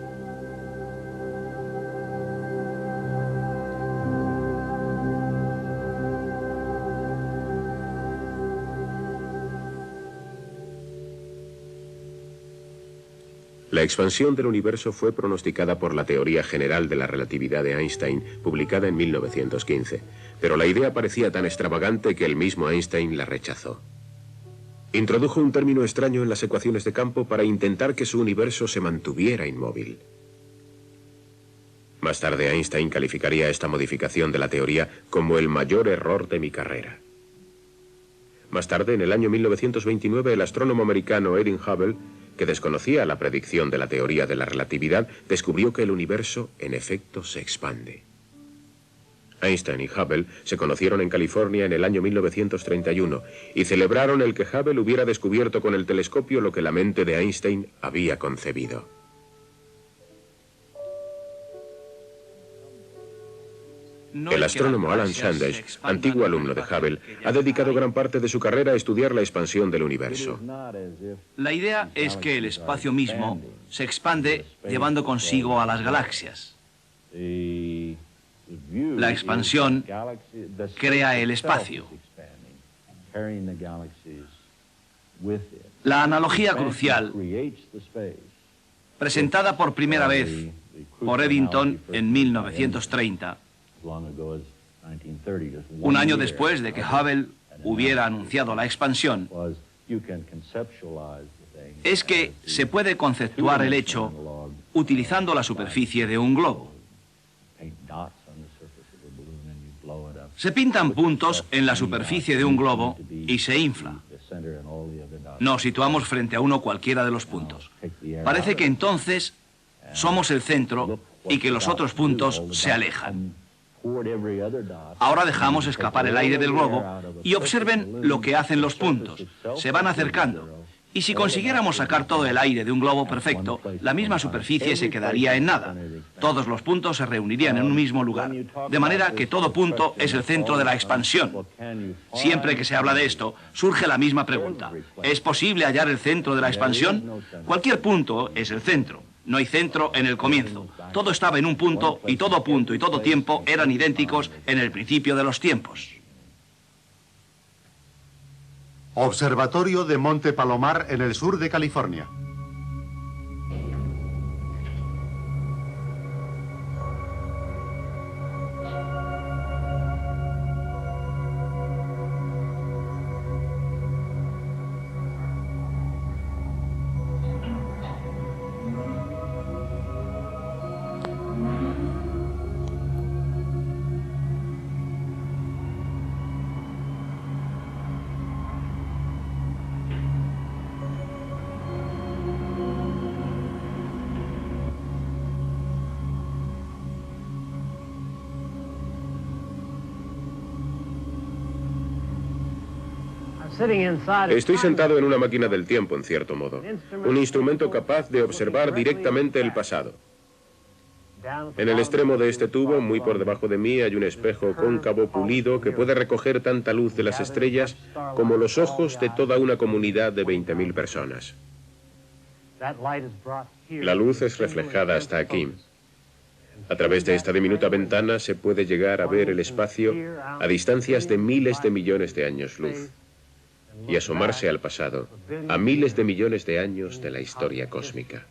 S1: La expansión del universo fue pronosticada por la teoría general de la relatividad de Einstein, publicada en 1915, pero la idea parecía tan extravagante que el mismo Einstein la rechazó. Introdujo un término extraño en las ecuaciones de campo para intentar que su universo se mantuviera inmóvil. Más tarde Einstein calificaría esta modificación de la teoría como el mayor error de mi carrera. Más tarde, en el año 1929, el astrónomo americano Edwin Hubble, que desconocía la predicción de la teoría de la relatividad, descubrió que el universo, en efecto, se expande. Einstein y Hubble se conocieron en California en el año 1931 y celebraron el que Hubble hubiera descubierto con el telescopio lo que la mente de Einstein había concebido. El astrónomo Alan Sandage, antiguo alumno de Hubble, ha dedicado gran parte de su carrera a estudiar la expansión del universo.
S4: La idea es que el espacio mismo se expande llevando consigo a las galaxias. La expansión crea el espacio. La analogía crucial, presentada por primera vez por Eddington en 1930, un año después de que Hubble hubiera anunciado la expansión, es que se puede conceptuar el hecho utilizando la superficie de un globo. Se pintan puntos en la superficie de un globo y se infla. Nos situamos frente a uno cualquiera de los puntos. Parece que entonces somos el centro y que los otros puntos se alejan. Ahora dejamos escapar el aire del globo y observen lo que hacen los puntos. Se van acercando. Y si consiguiéramos sacar todo el aire de un globo perfecto, la misma superficie se quedaría en nada. Todos los puntos se reunirían en un mismo lugar. De manera que todo punto es el centro de la expansión. Siempre que se habla de esto, surge la misma pregunta. ¿Es posible hallar el centro de la expansión? Cualquier punto es el centro. No hay centro en el comienzo. Todo estaba en un punto y todo tiempo eran idénticos en el principio de los tiempos.
S5: Observatorio de Monte Palomar en el sur de California.
S1: Estoy sentado en una máquina del tiempo, en cierto modo. Un instrumento capaz de observar directamente el pasado. En el extremo de este tubo, muy por debajo de mí, hay un espejo cóncavo pulido que puede recoger tanta luz de las estrellas como los ojos de toda una comunidad de 20.000 personas. La luz es reflejada hasta aquí. A través de esta diminuta ventana se puede llegar a ver el espacio a distancias de miles de millones de años luz y asomarse al pasado, a miles de millones de años de la historia cósmica.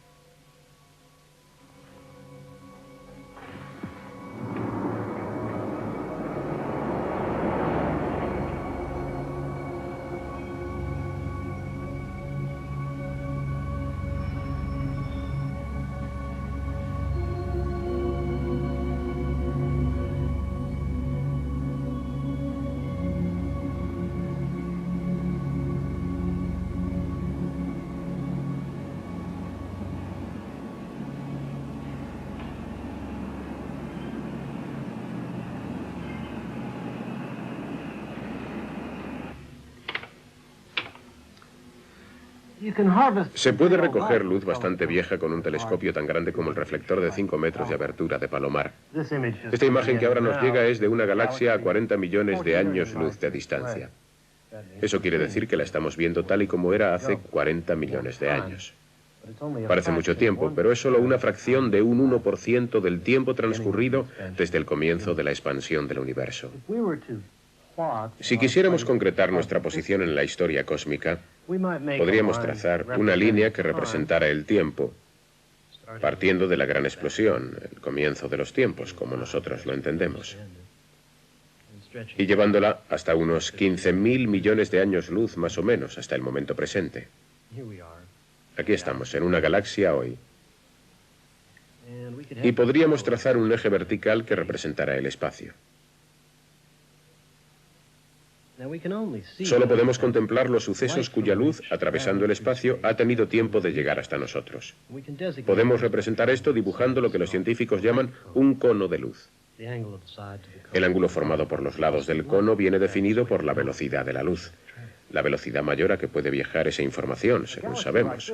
S1: Se puede recoger luz bastante vieja con un telescopio tan grande como el reflector de 5 metros de abertura de Palomar. Esta imagen que ahora nos llega es de una galaxia a 40 millones de años luz de distancia. Eso quiere decir que la estamos viendo tal y como era hace 40 millones de años. Parece mucho tiempo, pero es solo una fracción de un 1% del tiempo transcurrido desde el comienzo de la expansión del universo. Si quisiéramos concretar nuestra posición en la historia cósmica, podríamos trazar una línea que representara el tiempo, partiendo de la gran explosión, el comienzo de los tiempos, como nosotros lo entendemos, y llevándola hasta unos 15.000 millones de años luz más o menos, hasta el momento presente. Aquí estamos, en una galaxia hoy. Y podríamos trazar un eje vertical que representará el espacio. Solo podemos contemplar los sucesos cuya luz, atravesando el espacio, ha tenido tiempo de llegar hasta nosotros. Podemos representar esto dibujando lo que los científicos llaman un cono de luz. El ángulo formado por los lados del cono viene definido por la velocidad de la luz. La velocidad mayor a que puede viajar esa información, según sabemos.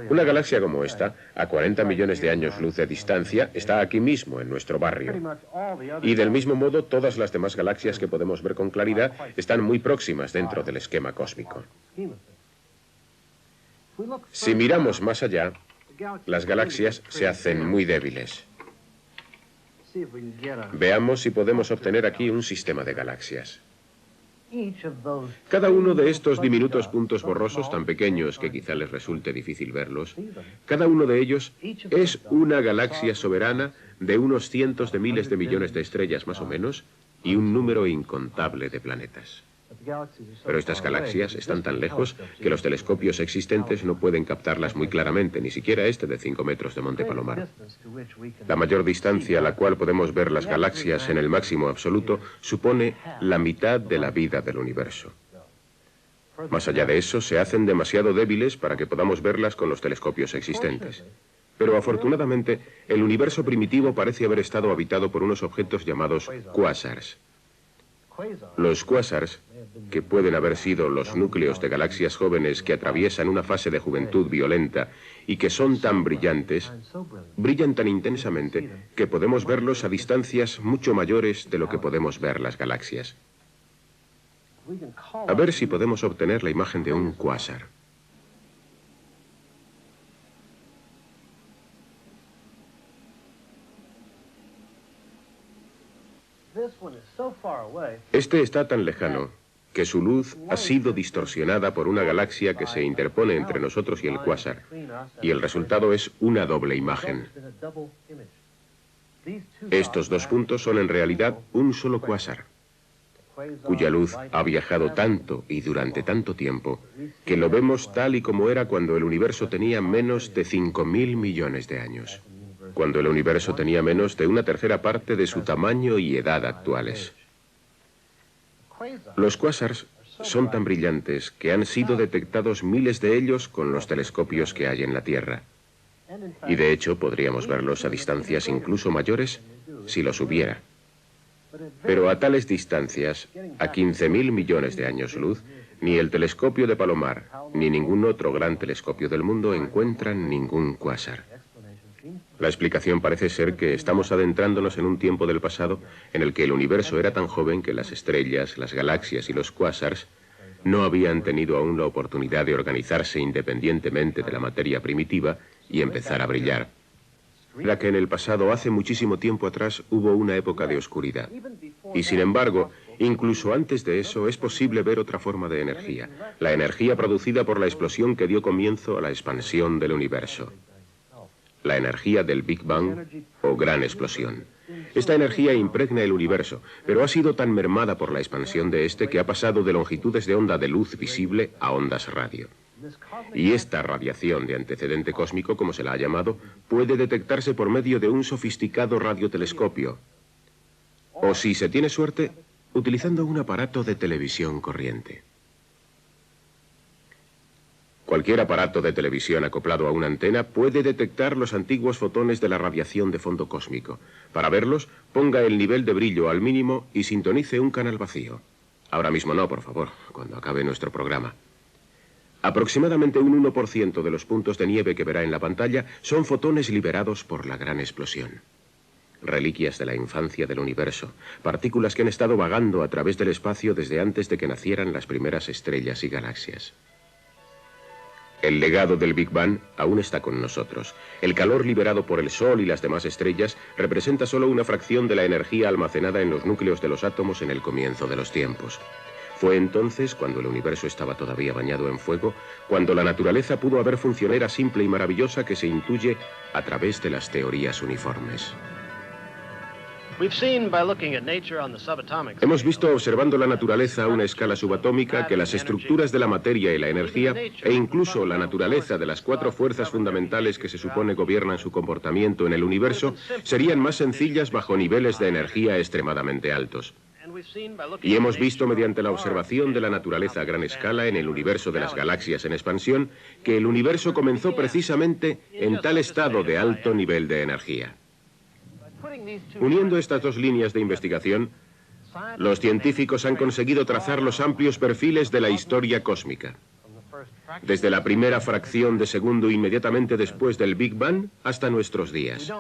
S1: Una galaxia como esta, a 40 millones de años luz de distancia, está aquí mismo, en nuestro barrio. Y del mismo modo, todas las demás galaxias que podemos ver con claridad están muy próximas dentro del esquema cósmico. Si miramos más allá, las galaxias se hacen muy débiles. Veamos si podemos obtener aquí un sistema de galaxias. Cada uno de estos diminutos puntos borrosos, tan pequeños que quizá les resulte difícil verlos, cada uno de ellos es una galaxia soberana de unos cientos de miles de millones de estrellas más o menos y un número incontable de planetas. Pero estas galaxias están tan lejos que los telescopios existentes no pueden captarlas muy claramente, ni siquiera este de 5 metros de Monte Palomar. La mayor distancia a la cual podemos ver las galaxias en el máximo absoluto supone la mitad de la vida del universo. Más allá de eso, se hacen demasiado débiles para que podamos verlas con los telescopios existentes. Pero afortunadamente, el universo primitivo parece haber estado habitado por unos objetos llamados cuásars. Los cuásars, que pueden haber sido los núcleos de galaxias jóvenes que atraviesan una fase de juventud violenta y que son tan brillantes, brillan tan intensamente que podemos verlos a distancias mucho mayores de lo que podemos ver las galaxias. A ver si podemos obtener la imagen de un cuásar. Este está tan lejano que su luz ha sido distorsionada por una galaxia que se interpone entre nosotros y el cuásar, y el resultado es una doble imagen. Estos dos puntos son en realidad un solo cuásar, cuya luz ha viajado tanto y durante tanto tiempo que lo vemos tal y como era cuando el universo tenía menos de 5.000 millones de años. Cuando el universo tenía menos de una tercera parte de su tamaño y edad actuales. Los cuásars son tan brillantes que han sido detectados miles de ellos con los telescopios que hay en la Tierra. Y de hecho podríamos verlos a distancias incluso mayores si los hubiera. Pero a tales distancias, a 15.000 millones de años luz, ni el telescopio de Palomar, ni ningún otro gran telescopio del mundo encuentran ningún cuásar. La explicación parece ser que estamos adentrándonos en un tiempo del pasado en el que el universo era tan joven que las estrellas, las galaxias y los cuásars no habían tenido aún la oportunidad de organizarse independientemente de la materia primitiva y empezar a brillar. La que en el pasado, hace muchísimo tiempo atrás, hubo una época de oscuridad. Y sin embargo, incluso antes de eso, es posible ver otra forma de energía, la energía producida por la explosión que dio comienzo a la expansión del universo. La energía del Big Bang o gran explosión. Esta energía impregna el universo, pero ha sido tan mermada por la expansión de este que ha pasado de longitudes de onda de luz visible a ondas radio. Y esta radiación de antecedente cósmico, como se la ha llamado, puede detectarse por medio de un sofisticado radiotelescopio, o si se tiene suerte, utilizando un aparato de televisión corriente. Cualquier aparato de televisión acoplado a una antena puede detectar los antiguos fotones de la radiación de fondo cósmico. Para verlos, ponga el nivel de brillo al mínimo y sintonice un canal vacío. Ahora mismo no, por favor, cuando acabe nuestro programa. Aproximadamente un 1% de los puntos de nieve que verá en la pantalla son fotones liberados por la gran explosión. Reliquias de la infancia del universo, partículas que han estado vagando a través del espacio desde antes de que nacieran las primeras estrellas y galaxias. El legado del Big Bang aún está con nosotros. El calor liberado por el Sol y las demás estrellas representa solo una fracción de la energía almacenada en los núcleos de los átomos en el comienzo de los tiempos. Fue entonces, cuando el universo estaba todavía bañado en fuego, cuando la naturaleza pudo haber funcionado simple y maravillosa que se intuye a través de las teorías uniformes. Hemos visto observando la naturaleza a una escala subatómica que las estructuras de la materia y la energía, e incluso la naturaleza de las 4 fuerzas fundamentales que se supone gobiernan su comportamiento en el universo, serían más sencillas bajo niveles de energía extremadamente altos. Y hemos visto mediante la observación de la naturaleza a gran escala en el universo de las galaxias en expansión, que el universo comenzó precisamente en tal estado de alto nivel de energía. Uniendo estas dos líneas de investigación, los científicos han conseguido trazar los amplios perfiles de la historia cósmica. Desde la primera fracción de segundo inmediatamente después del Big Bang hasta nuestros días.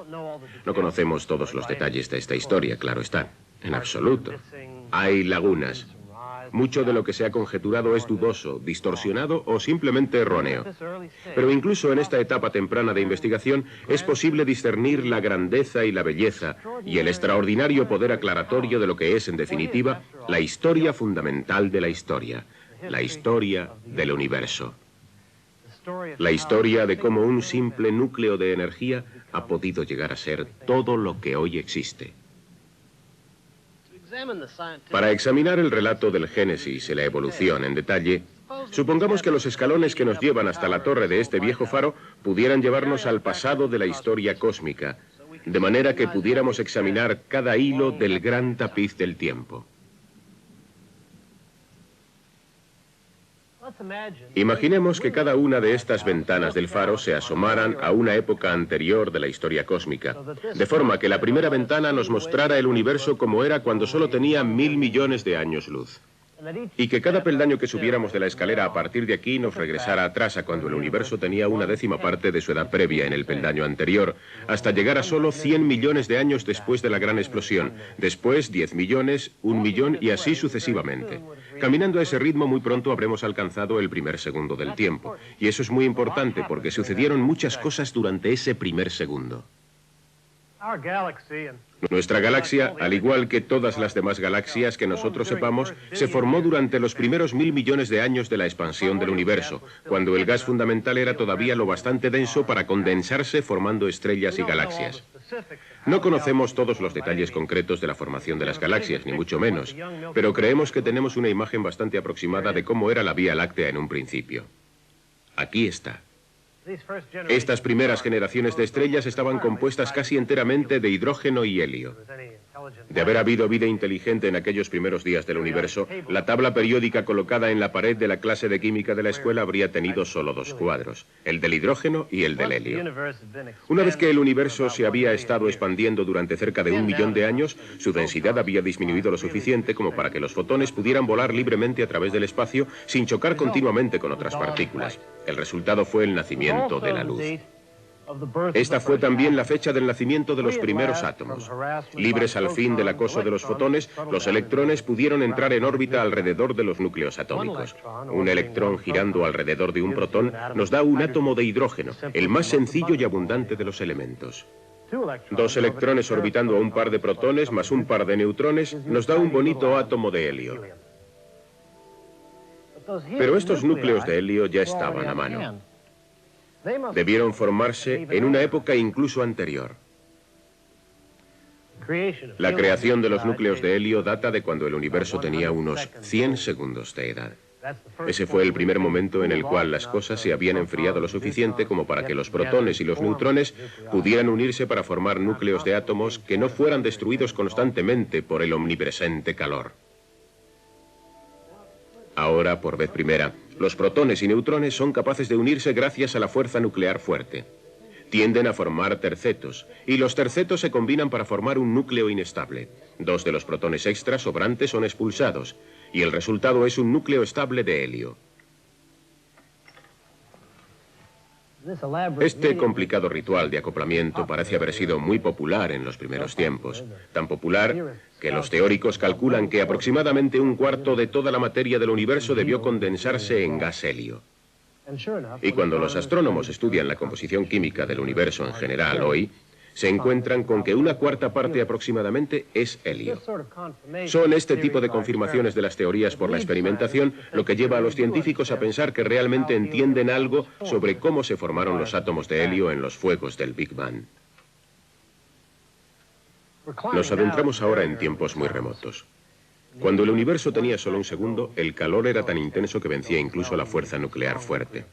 S1: No conocemos todos los detalles de esta historia, claro está, en absoluto. Hay lagunas. Mucho de lo que se ha conjeturado es dudoso, distorsionado o simplemente erróneo. Pero incluso en esta etapa temprana de investigación es posible discernir la grandeza y la belleza y el extraordinario poder aclaratorio de lo que es, en definitiva, la historia fundamental de la historia del universo. La historia de cómo un simple núcleo de energía ha podido llegar a ser todo lo que hoy existe. Para examinar el relato del Génesis y la evolución en detalle, supongamos que los escalones que nos llevan hasta la torre de este viejo faro pudieran llevarnos al pasado de la historia cósmica, de manera que pudiéramos examinar cada hilo del gran tapiz del tiempo. Imaginemos que cada una de estas ventanas del faro se asomaran a una época anterior de la historia cósmica, de forma que la primera ventana nos mostrara el universo como era cuando solo tenía 1000 millones de años luz. Y que cada peldaño que subiéramos de la escalera a partir de aquí nos regresara atrás a cuando el universo tenía una décima parte de su edad previa en el peldaño anterior, hasta llegar a solo 100 millones de años después de la gran explosión, después 10 millones, 1 millón y así sucesivamente. Caminando a ese ritmo muy pronto habremos alcanzado el primer segundo del tiempo. Y eso es muy importante porque sucedieron muchas cosas durante ese primer segundo. Nuestra galaxia, al igual que todas las demás galaxias que nosotros sepamos, se formó durante los primeros 1000 millones de años de la expansión del universo, cuando el gas fundamental era todavía lo bastante denso para condensarse formando estrellas y galaxias. No conocemos todos los detalles concretos de la formación de las galaxias, ni mucho menos, pero creemos que tenemos una imagen bastante aproximada de cómo era la Vía Láctea en un principio. Aquí está. Estas primeras generaciones de estrellas estaban compuestas casi enteramente de hidrógeno y helio. De haber habido vida inteligente en aquellos primeros días del universo, la tabla periódica colocada en la pared de la clase de química de la escuela habría tenido solo 2 cuadros, el del hidrógeno y el del helio. Una vez que el universo se había estado expandiendo durante cerca de 1 millón de años, su densidad había disminuido lo suficiente como para que los fotones pudieran volar libremente a través del espacio sin chocar continuamente con otras partículas. El resultado fue el nacimiento de la luz. Esta fue también la fecha del nacimiento de los primeros átomos. Libres al fin del acoso de los fotones, los electrones pudieron entrar en órbita alrededor de los núcleos atómicos. Un electrón girando alrededor de un protón nos da un átomo de hidrógeno, el más sencillo y abundante de los elementos. 2 electrones orbitando a un par de protones más un par de neutrones nos da un bonito átomo de helio. Pero estos núcleos de helio ya estaban a mano. Debieron formarse en una época incluso anterior. La creación de los núcleos de helio data de cuando el universo tenía unos 100 segundos de edad. Ese fue el primer momento en el cual las cosas se habían enfriado lo suficiente como para que los protones y los neutrones pudieran unirse para formar núcleos de átomos que no fueran destruidos constantemente por el omnipresente calor. Ahora, por vez primera, los protones y neutrones son capaces de unirse gracias a la fuerza nuclear fuerte. Tienden a formar tercetos, y los tercetos se combinan para formar un núcleo inestable. 2 de los protones extra sobrantes son expulsados, y el resultado es un núcleo estable de helio. Este complicado ritual de acoplamiento parece haber sido muy popular en los primeros tiempos, tan popular que los teóricos calculan que aproximadamente 1/4 de toda la materia del universo debió condensarse en gas helio. Y cuando los astrónomos estudian la composición química del universo en general hoy, se encuentran con que una cuarta parte aproximadamente es helio. Son este tipo de confirmaciones de las teorías por la experimentación lo que lleva a los científicos a pensar que realmente entienden algo sobre cómo se formaron los átomos de helio en los fuegos del Big Bang. Nos adentramos ahora en tiempos muy remotos. Cuando el universo tenía solo un segundo, el calor era tan intenso que vencía incluso la fuerza nuclear fuerte.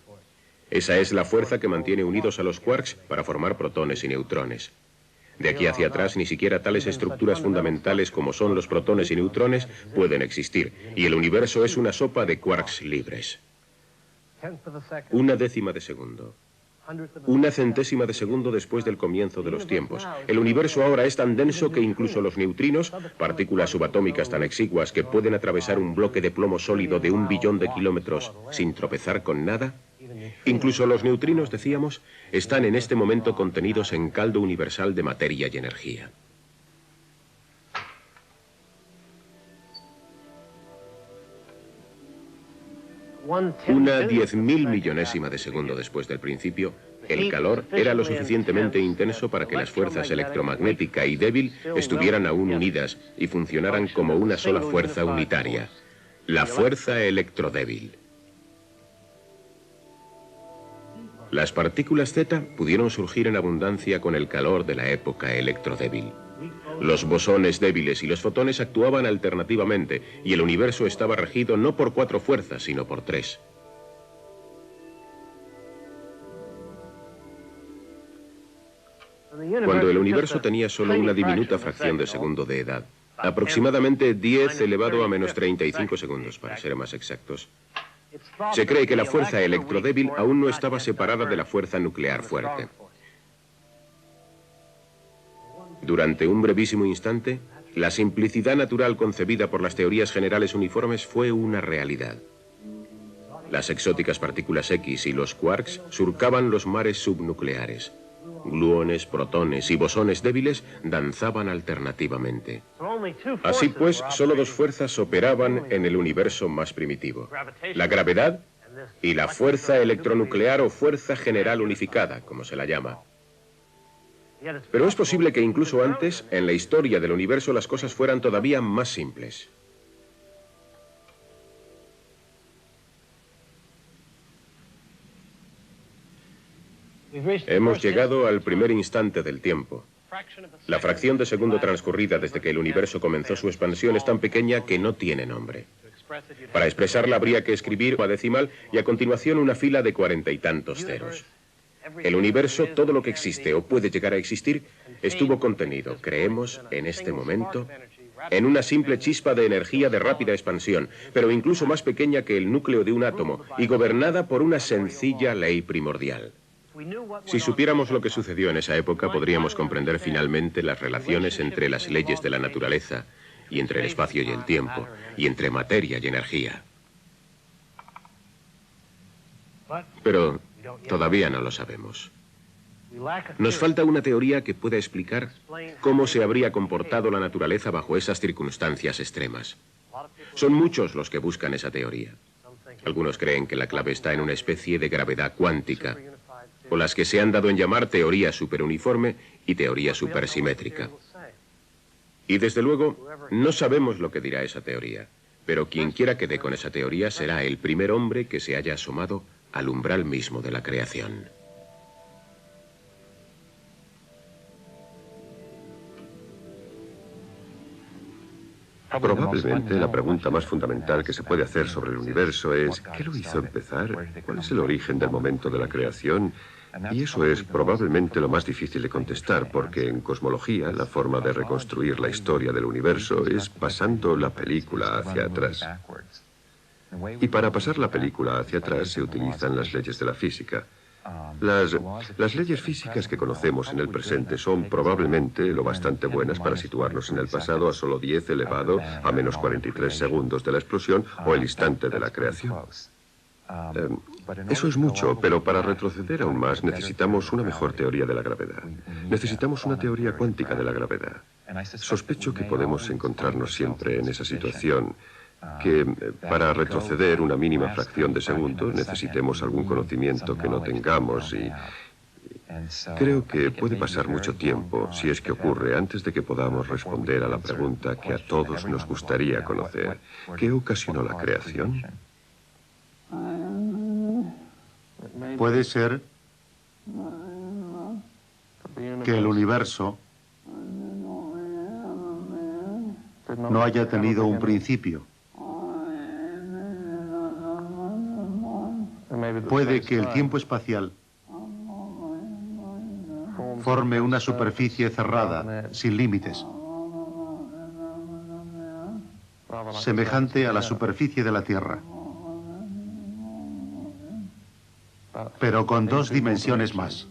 S1: Esa es la fuerza que mantiene unidos a los quarks para formar protones y neutrones. De aquí hacia atrás, ni siquiera tales estructuras fundamentales como son los protones y neutrones pueden existir, y el universo es una sopa de quarks libres. 1/10 de segundo. 1/100 de segundo después del comienzo de los tiempos. El universo ahora es tan denso que incluso los neutrinos, partículas subatómicas tan exiguas que pueden atravesar un bloque de plomo sólido de 1 billón de kilómetros sin tropezar con nada, incluso los neutrinos, decíamos, están en este momento contenidos en caldo universal de materia y energía. Una 10.000 millonésima de segundo después del principio, el calor era lo suficientemente intenso para que las fuerzas electromagnética y débil estuvieran aún unidas y funcionaran como una sola fuerza unitaria, la fuerza electrodébil. Las partículas Z pudieron surgir en abundancia con el calor de la época electrodébil. Los bosones débiles y los fotones actuaban alternativamente y el universo estaba regido no por 4 fuerzas, sino por 3. Cuando el universo tenía solo una diminuta fracción de segundo de edad, aproximadamente 10 elevado a menos 35 segundos, para ser más exactos, se cree que la fuerza electrodébil aún no estaba separada de la fuerza nuclear fuerte. Durante un brevísimo instante, la simplicidad natural concebida por las teorías generales uniformes fue una realidad. Las exóticas partículas X y los quarks surcaban los mares subnucleares. Gluones, protones y bosones débiles danzaban alternativamente. Así pues, solo 2 fuerzas operaban en el universo más primitivo: la gravedad y la fuerza electronuclear o fuerza general unificada, como se la llama. Pero es posible que incluso antes, en la historia del universo, las cosas fueran todavía más simples. Hemos llegado al primer instante del tiempo. La fracción de segundo transcurrida desde que el universo comenzó su expansión es tan pequeña que no tiene nombre. Para expresarla habría que escribir una decimal y a continuación una fila de 40 y tantos ceros. El universo, todo lo que existe o puede llegar a existir, estuvo contenido, creemos, en este momento, en una simple chispa de energía de rápida expansión, pero incluso más pequeña que el núcleo de un átomo y gobernada por una sencilla ley primordial. Si supiéramos lo que sucedió en esa época, podríamos comprender finalmente las relaciones entre las leyes de la naturaleza y entre el espacio y el tiempo, y entre materia y energía. Pero todavía no lo sabemos. Nos falta una teoría que pueda explicar cómo se habría comportado la naturaleza bajo esas circunstancias extremas. Son muchos los que buscan esa teoría. Algunos creen que la clave está en una especie de gravedad cuántica, o las que se han dado en llamar teoría superuniforme y teoría supersimétrica. Y desde luego, no sabemos lo que dirá esa teoría, pero quien quiera que dé con esa teoría será el primer hombre que se haya asomado al umbral mismo de la creación.
S2: Probablemente la pregunta más fundamental que se puede hacer sobre el universo es ¿qué lo hizo empezar? ¿Cuál es el origen del momento de la creación? Y eso es probablemente lo más difícil de contestar, porque en cosmología la forma de reconstruir la historia del universo es pasando la película hacia atrás. Y para pasar la película hacia atrás se utilizan las leyes de la física. Las leyes físicas que conocemos en el presente son probablemente lo bastante buenas para situarnos en el pasado a solo 10 elevado a menos 43 segundos de la explosión o el instante de la creación. Eso es mucho, pero para retroceder aún más necesitamos una mejor teoría de la gravedad. Necesitamos una teoría cuántica de la gravedad. Sospecho que podemos encontrarnos siempre en esa situación, que para retroceder una mínima fracción de segundo necesitemos algún conocimiento que no tengamos Creo que puede pasar mucho tiempo, si es que ocurre, antes de que podamos responder a la pregunta que a todos nos gustaría conocer. ¿Qué ocasionó la creación?
S5: Puede ser que el universo no haya tenido un principio. Puede que el tiempo espacial forme una superficie cerrada, sin límites, semejante a la superficie de la Tierra, pero con 2 dimensiones más.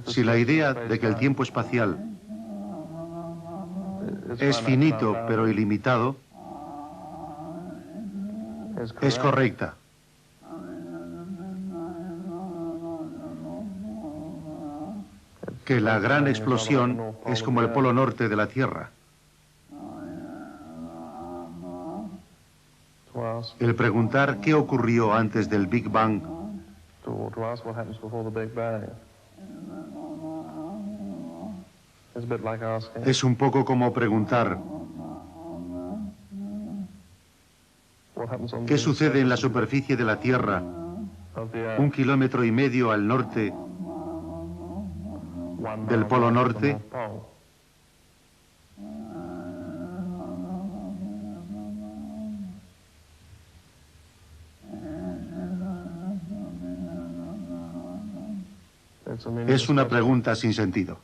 S5: Si la idea de que el tiempo espacial es finito pero ilimitado es correcta, que la gran explosión es como el polo norte de la Tierra, el preguntar qué ocurrió antes del Big Bang es un poco como preguntar ¿qué sucede en la superficie de la Tierra 1,5 kilómetros al norte del Polo Norte? Es una pregunta sin sentido.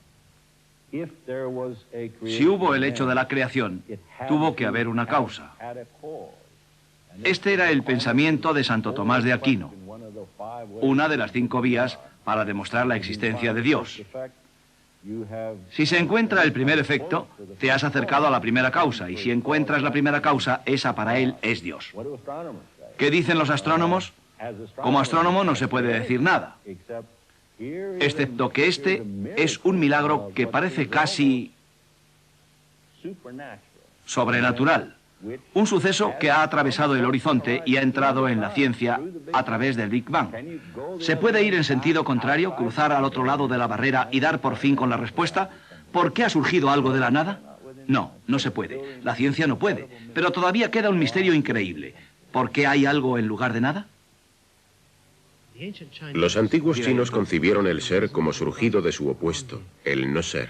S4: Si hubo el hecho de la creación, tuvo que haber una causa. Este era el pensamiento de Santo Tomás de Aquino, una de las 5 vías para demostrar la existencia de Dios. Si se encuentra el primer efecto, te has acercado a la primera causa, y si encuentras la primera causa, esa para él es Dios. ¿Qué dicen los astrónomos? Como astrónomo no se puede decir nada, excepto que este es un milagro que parece casi sobrenatural. Un suceso que ha atravesado el horizonte y ha entrado en la ciencia a través del Big Bang. ¿Se puede ir en sentido contrario, cruzar al otro lado de la barrera y dar por fin con la respuesta? ¿Por qué ha surgido algo de la nada? No, no se puede. La ciencia no puede. Pero todavía queda un misterio increíble. ¿Por qué hay algo en lugar de nada?
S1: Los antiguos chinos concibieron el ser como surgido de su opuesto, el no ser.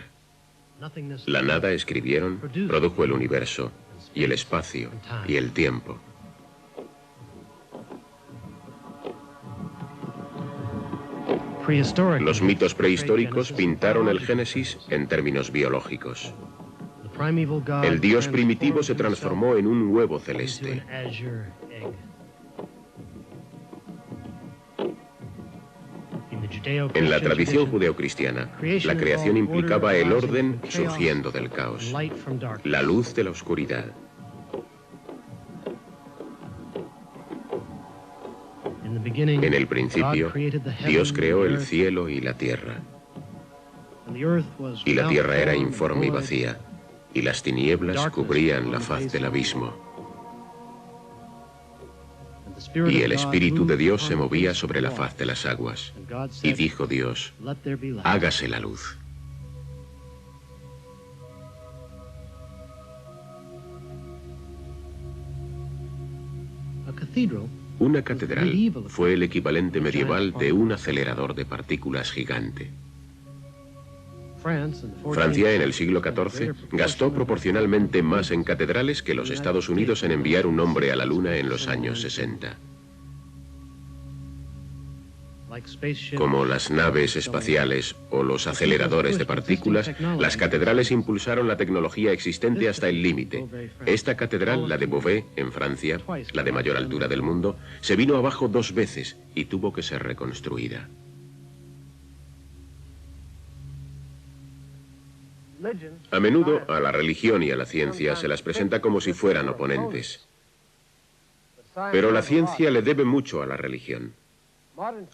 S1: La nada, escribieron, produjo el universo, y el espacio, y el tiempo. Los mitos prehistóricos pintaron el Génesis en términos biológicos. El Dios primitivo se transformó en un huevo celeste. En la tradición judeocristiana, la creación implicaba el orden surgiendo del caos, la luz de la oscuridad. En el principio, Dios creó el cielo y la tierra. Y la tierra era informe y vacía, y las tinieblas cubrían la faz del abismo. Y el Espíritu de Dios se movía sobre la faz de las aguas. Y dijo Dios, hágase la luz. Una catedral fue el equivalente medieval de un acelerador de partículas gigante. Francia, en el siglo XIV, gastó proporcionalmente más en catedrales que los Estados Unidos en enviar un hombre a la Luna en los años 60. Como las naves espaciales o los aceleradores de partículas, las catedrales impulsaron la tecnología existente hasta el límite. Esta catedral, la de Beauvais, en Francia, la de mayor altura del mundo, se vino abajo 2 veces y tuvo que ser reconstruida. A menudo a la religión y a la ciencia se las presenta como si fueran oponentes. Pero la ciencia le debe mucho a la religión.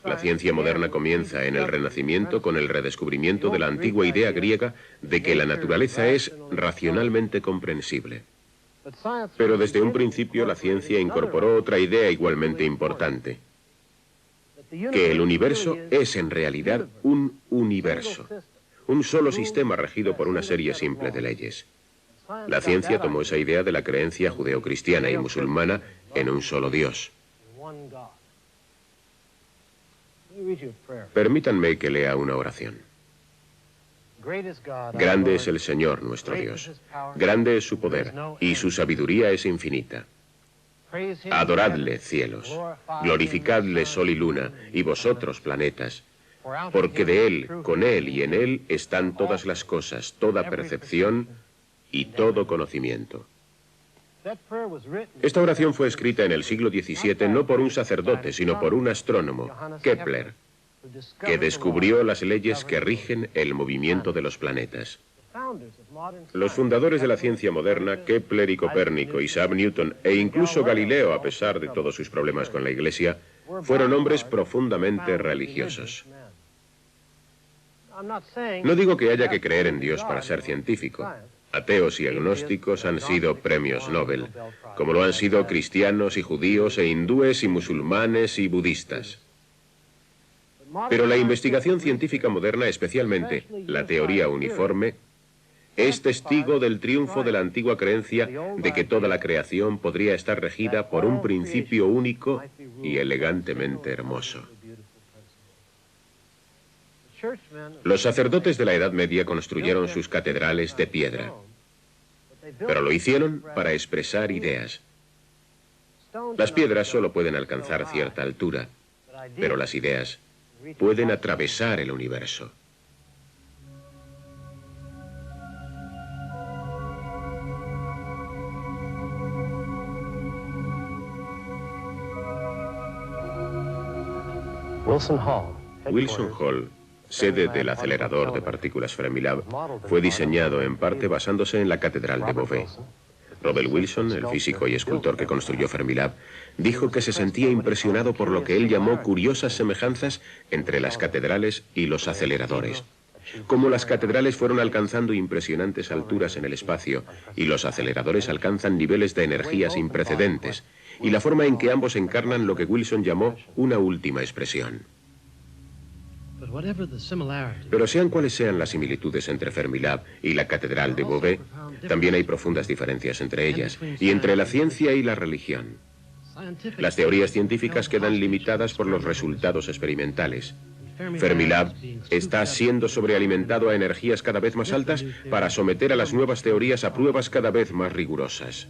S1: La ciencia moderna comienza en el Renacimiento con el redescubrimiento de la antigua idea griega de que la naturaleza es racionalmente comprensible. Pero desde un principio la ciencia incorporó otra idea igualmente importante. que el universo es en realidad un universo, un solo sistema regido por una serie simple de leyes. La ciencia tomó esa idea de la creencia judeocristiana y musulmana en un solo Dios. Permítanme que lea una oración. Grande es el Señor nuestro Dios, grande es su poder, y su sabiduría es infinita. Adoradle, cielos, glorificadle, sol y luna, y vosotros, planetas, porque de Él, con Él y en Él están todas las cosas, toda percepción y todo conocimiento. Esta oración fue escrita en el siglo XVII no por un sacerdote, sino por un astrónomo, Kepler, que descubrió las leyes que rigen el movimiento de los planetas. Los fundadores de la ciencia moderna, Kepler y Copérnico, Isaac Newton e incluso Galileo, a pesar de todos sus problemas con la Iglesia, fueron hombres profundamente religiosos. No digo que haya que creer en Dios para ser científico. Ateos y agnósticos han sido premios Nobel, como lo han sido cristianos y judíos e hindúes y musulmanes y budistas. Pero la investigación científica moderna, especialmente la teoría uniforme, es testigo del triunfo de la antigua creencia de que toda la creación podría estar regida por un principio único y elegantemente hermoso. Los sacerdotes de la Edad Media construyeron sus catedrales de piedra, pero lo hicieron para expresar ideas. Las piedras solo pueden alcanzar cierta altura, pero las ideas pueden atravesar el universo. Wilson Hall, sede del acelerador de partículas Fermilab, fue diseñado en parte basándose en la Catedral de Beauvais. Robert Wilson, el físico y escultor que construyó Fermilab, dijo que se sentía impresionado por lo que él llamó curiosas semejanzas entre las catedrales y los aceleradores. Como las catedrales fueron alcanzando impresionantes alturas en el espacio y los aceleradores alcanzan niveles de energía sin precedentes, y la forma en que ambos encarnan lo que Wilson llamó una última expresión. Pero sean cuales sean las similitudes entre Fermilab y la Catedral de Beauvais, también hay profundas diferencias entre ellas y entre la ciencia y la religión. Las teorías científicas quedan limitadas por los resultados experimentales. Fermilab está siendo sobrealimentado a energías cada vez más altas para someter a las nuevas teorías a pruebas cada vez más rigurosas.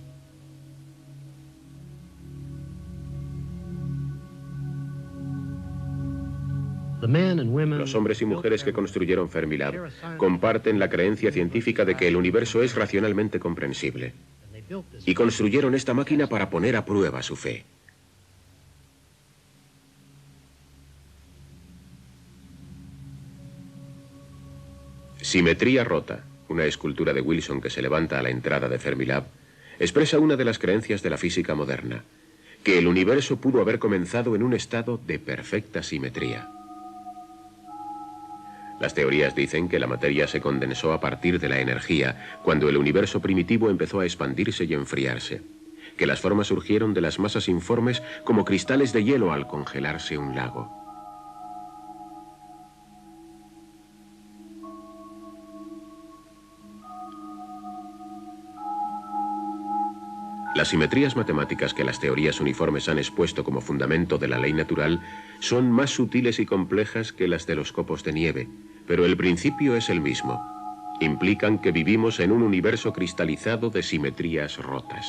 S1: Los hombres y mujeres que construyeron Fermilab comparten la creencia científica de que el universo es racionalmente comprensible. Y construyeron esta máquina para poner a prueba su fe. Simetría rota, una escultura de Wilson que se levanta a la entrada de Fermilab, expresa una de las creencias de la física moderna, que el universo pudo haber comenzado en un estado de perfecta simetría. Las teorías dicen que la materia se condensó a partir de la energía, cuando el universo primitivo empezó a expandirse y enfriarse, que las formas surgieron de las masas informes como cristales de hielo al congelarse un lago. Las simetrías matemáticas que las teorías uniformes han expuesto como fundamento de la ley natural son más sutiles y complejas que las de los copos de nieve, pero el principio es el mismo. Implican que vivimos en un universo cristalizado de simetrías rotas.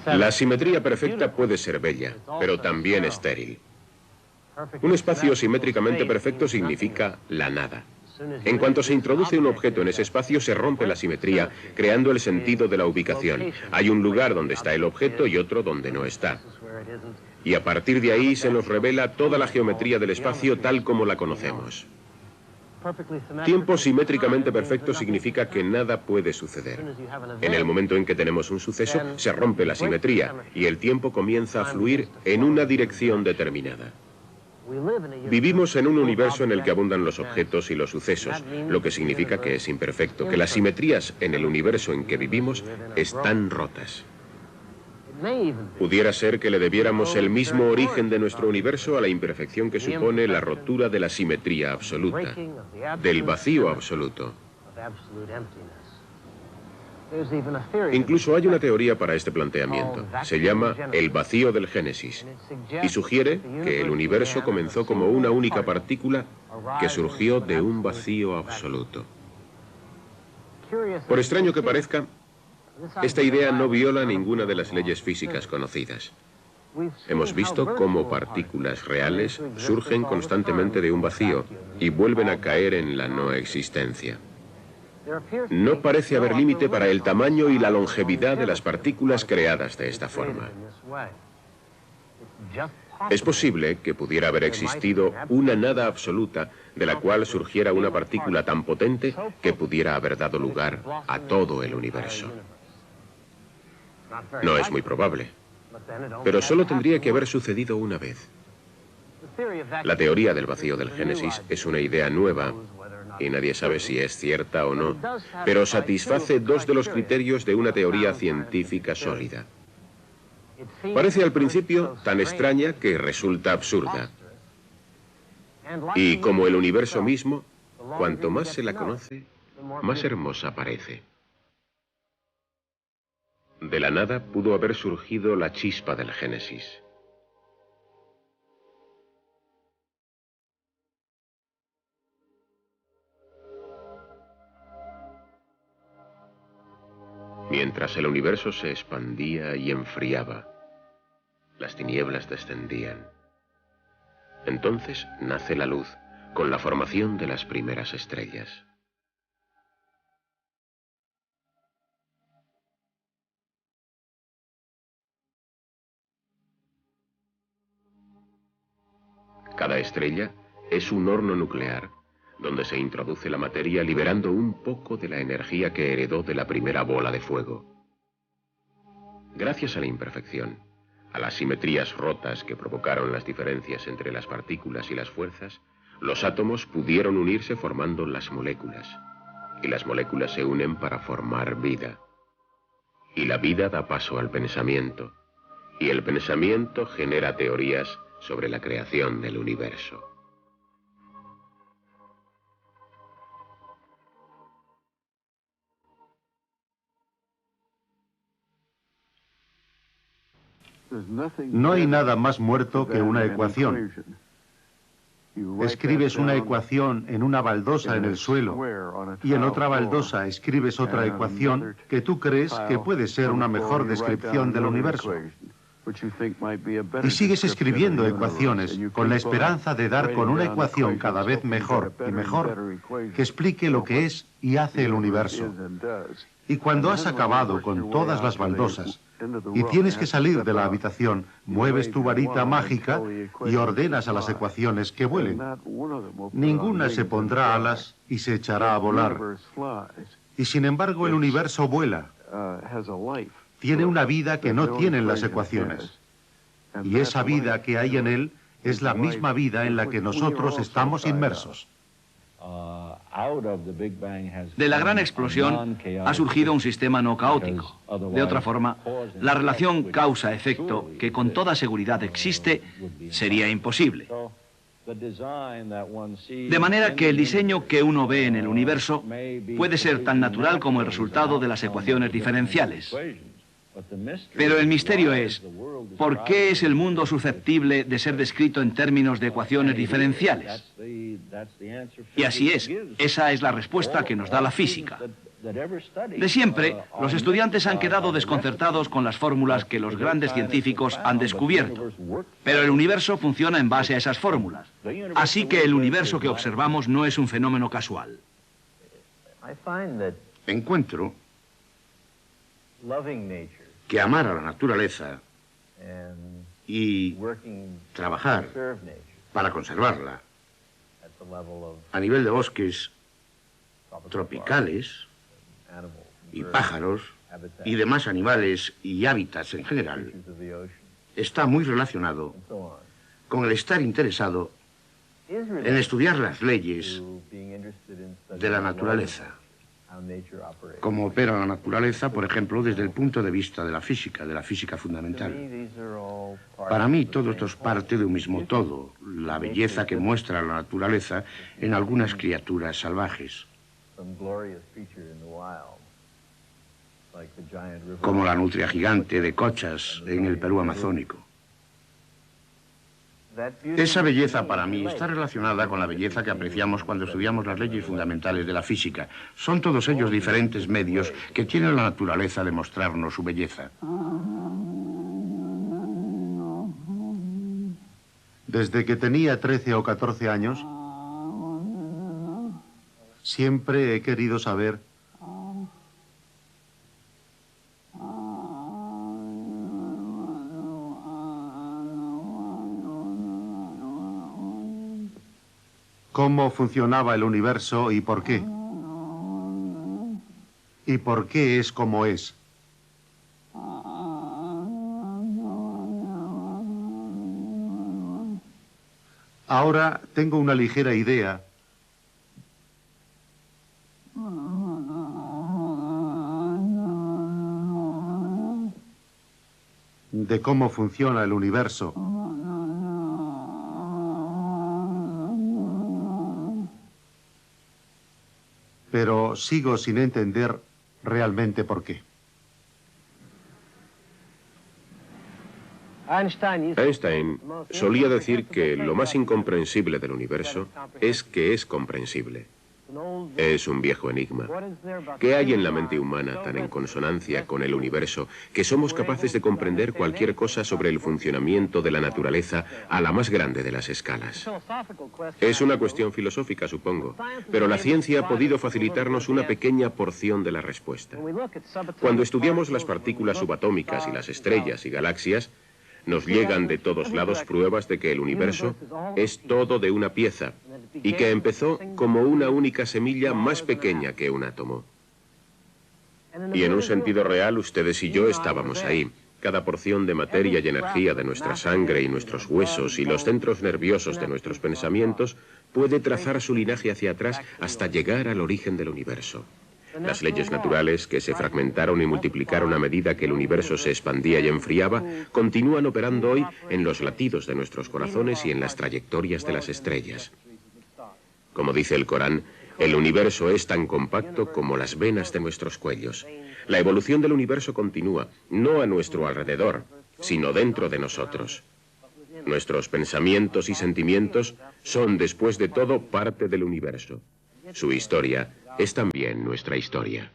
S1: La simetría perfecta puede ser bella, pero también estéril. Un espacio simétricamente perfecto significa la nada. En cuanto se introduce un objeto en ese espacio, se rompe la simetría, creando el sentido de la ubicación. Hay un lugar donde está el objeto y otro donde no está. Y a partir de ahí se nos revela toda la geometría del espacio tal como la conocemos. Tiempo simétricamente perfecto significa que nada puede suceder. En el momento en que tenemos un suceso, se rompe la simetría y el tiempo comienza a fluir en una dirección determinada. Vivimos en un universo en el que abundan los objetos y los sucesos, lo que significa que es imperfecto, que las simetrías en el universo en que vivimos están rotas. Pudiera ser que le debiéramos el mismo origen de nuestro universo a la imperfección que supone la rotura de la simetría absoluta, del vacío absoluto. Incluso hay una teoría para este planteamiento. Se llama el vacío del Génesis y sugiere que el universo comenzó como una única partícula que surgió de un vacío absoluto. Por extraño que parezca, esta idea no viola ninguna de las leyes físicas conocidas. Hemos visto cómo partículas reales surgen constantemente de un vacío y vuelven a caer en la no existencia. No parece haber límite para el tamaño y la longevidad de las partículas creadas de esta forma. Es posible que pudiera haber existido una nada absoluta de la cual surgiera una partícula tan potente que pudiera haber dado lugar a todo el universo. No es muy probable, pero solo tendría que haber sucedido una vez. La teoría del vacío del Génesis es una idea nueva y nadie sabe si es cierta o no, pero satisface dos de los criterios de una teoría científica sólida. Parece al principio tan extraña que resulta absurda. Y como el universo mismo, cuanto más se la conoce, más hermosa parece. De la nada pudo haber surgido la chispa del Génesis. Mientras el universo se expandía y enfriaba, las tinieblas descendían. Entonces nace la luz con la formación de las primeras estrellas. Cada estrella es un horno nuclear donde se introduce la materia liberando un poco de la energía que heredó de la primera bola de fuego. Gracias a la imperfección, a las simetrías rotas que provocaron las diferencias entre las partículas y las fuerzas, los átomos pudieron unirse formando las moléculas, y las moléculas se unen para formar vida. Y la vida da paso al pensamiento, y el pensamiento genera teorías sobre la creación del universo.
S5: No hay nada más muerto que una ecuación. Escribes una ecuación en una baldosa en el suelo y en otra baldosa escribes otra ecuación que tú crees que puede ser una mejor descripción del universo. Y sigues escribiendo ecuaciones con la esperanza de dar con una ecuación cada vez mejor y mejor que explique lo que es y hace el universo. Y cuando has acabado con todas las baldosas y tienes que salir de la habitación, mueves tu varita mágica y ordenas a las ecuaciones que vuelen. Ninguna se pondrá alas y se echará a volar. Y sin embargo el universo vuela. Tiene una vida que no tienen las ecuaciones. Y esa vida que hay en él es la misma vida en la que nosotros estamos inmersos.
S4: De la gran explosión ha surgido un sistema no caótico. De otra forma, la relación causa-efecto, que con toda seguridad existe, sería imposible. De manera que el diseño que uno ve en el universo puede ser tan natural como el resultado de las ecuaciones diferenciales. Pero el misterio es, ¿por qué es el mundo susceptible de ser descrito en términos de ecuaciones diferenciales? Y así es, esa es la respuesta que nos da la física. De siempre, los estudiantes han quedado desconcertados con las fórmulas que los grandes científicos han descubierto. Pero el universo funciona en base a esas fórmulas. Así que el universo que observamos no es un fenómeno casual.
S3: Encuentro que amar a la naturaleza y trabajar para conservarla a nivel de bosques tropicales y pájaros y demás animales y hábitats en general está muy relacionado con el estar interesado en estudiar las leyes de la naturaleza. Cómo opera la naturaleza, por ejemplo, desde el punto de vista de la física fundamental. Para mí todo esto es parte de un mismo todo, la belleza que muestra la naturaleza en algunas criaturas salvajes, como la nutria gigante de Cochas en el Perú amazónico. Esa belleza para mí está relacionada con la belleza que apreciamos cuando estudiamos las leyes fundamentales de la física. Son todos ellos diferentes medios que tiene la naturaleza de mostrarnos su belleza.
S5: Desde que tenía 13 o 14 años, siempre he querido saber cómo funcionaba el universo y por qué. Y por qué es como es. Ahora tengo una ligera idea de cómo funciona el universo. Pero sigo sin entender realmente por qué.
S1: Einstein solía decir que lo más incomprensible del universo es que es comprensible. Es un viejo enigma. ¿Qué hay en la mente humana tan en consonancia con el universo que somos capaces de comprender cualquier cosa sobre el funcionamiento de la naturaleza a la más grande de las escalas? Es una cuestión filosófica, supongo, pero la ciencia ha podido facilitarnos una pequeña porción de la respuesta. Cuando estudiamos las partículas subatómicas y las estrellas y galaxias, nos llegan de todos lados pruebas de que el universo es todo de una pieza y que empezó como una única semilla más pequeña que un átomo. Y en un sentido real, ustedes y yo estábamos ahí. Cada porción de materia y energía de nuestra sangre y nuestros huesos y los centros nerviosos de nuestros pensamientos puede trazar su linaje hacia atrás hasta llegar al origen del universo. Las leyes naturales, que se fragmentaron y multiplicaron a medida que el universo se expandía y enfriaba, continúan operando hoy en los latidos de nuestros corazones y en las trayectorias de las estrellas. Como dice el Corán, el universo es tan compacto como las venas de nuestros cuellos. La evolución del universo continúa, no a nuestro alrededor, sino dentro de nosotros. Nuestros pensamientos y sentimientos son, después de todo, parte del universo. Su historia es también nuestra historia.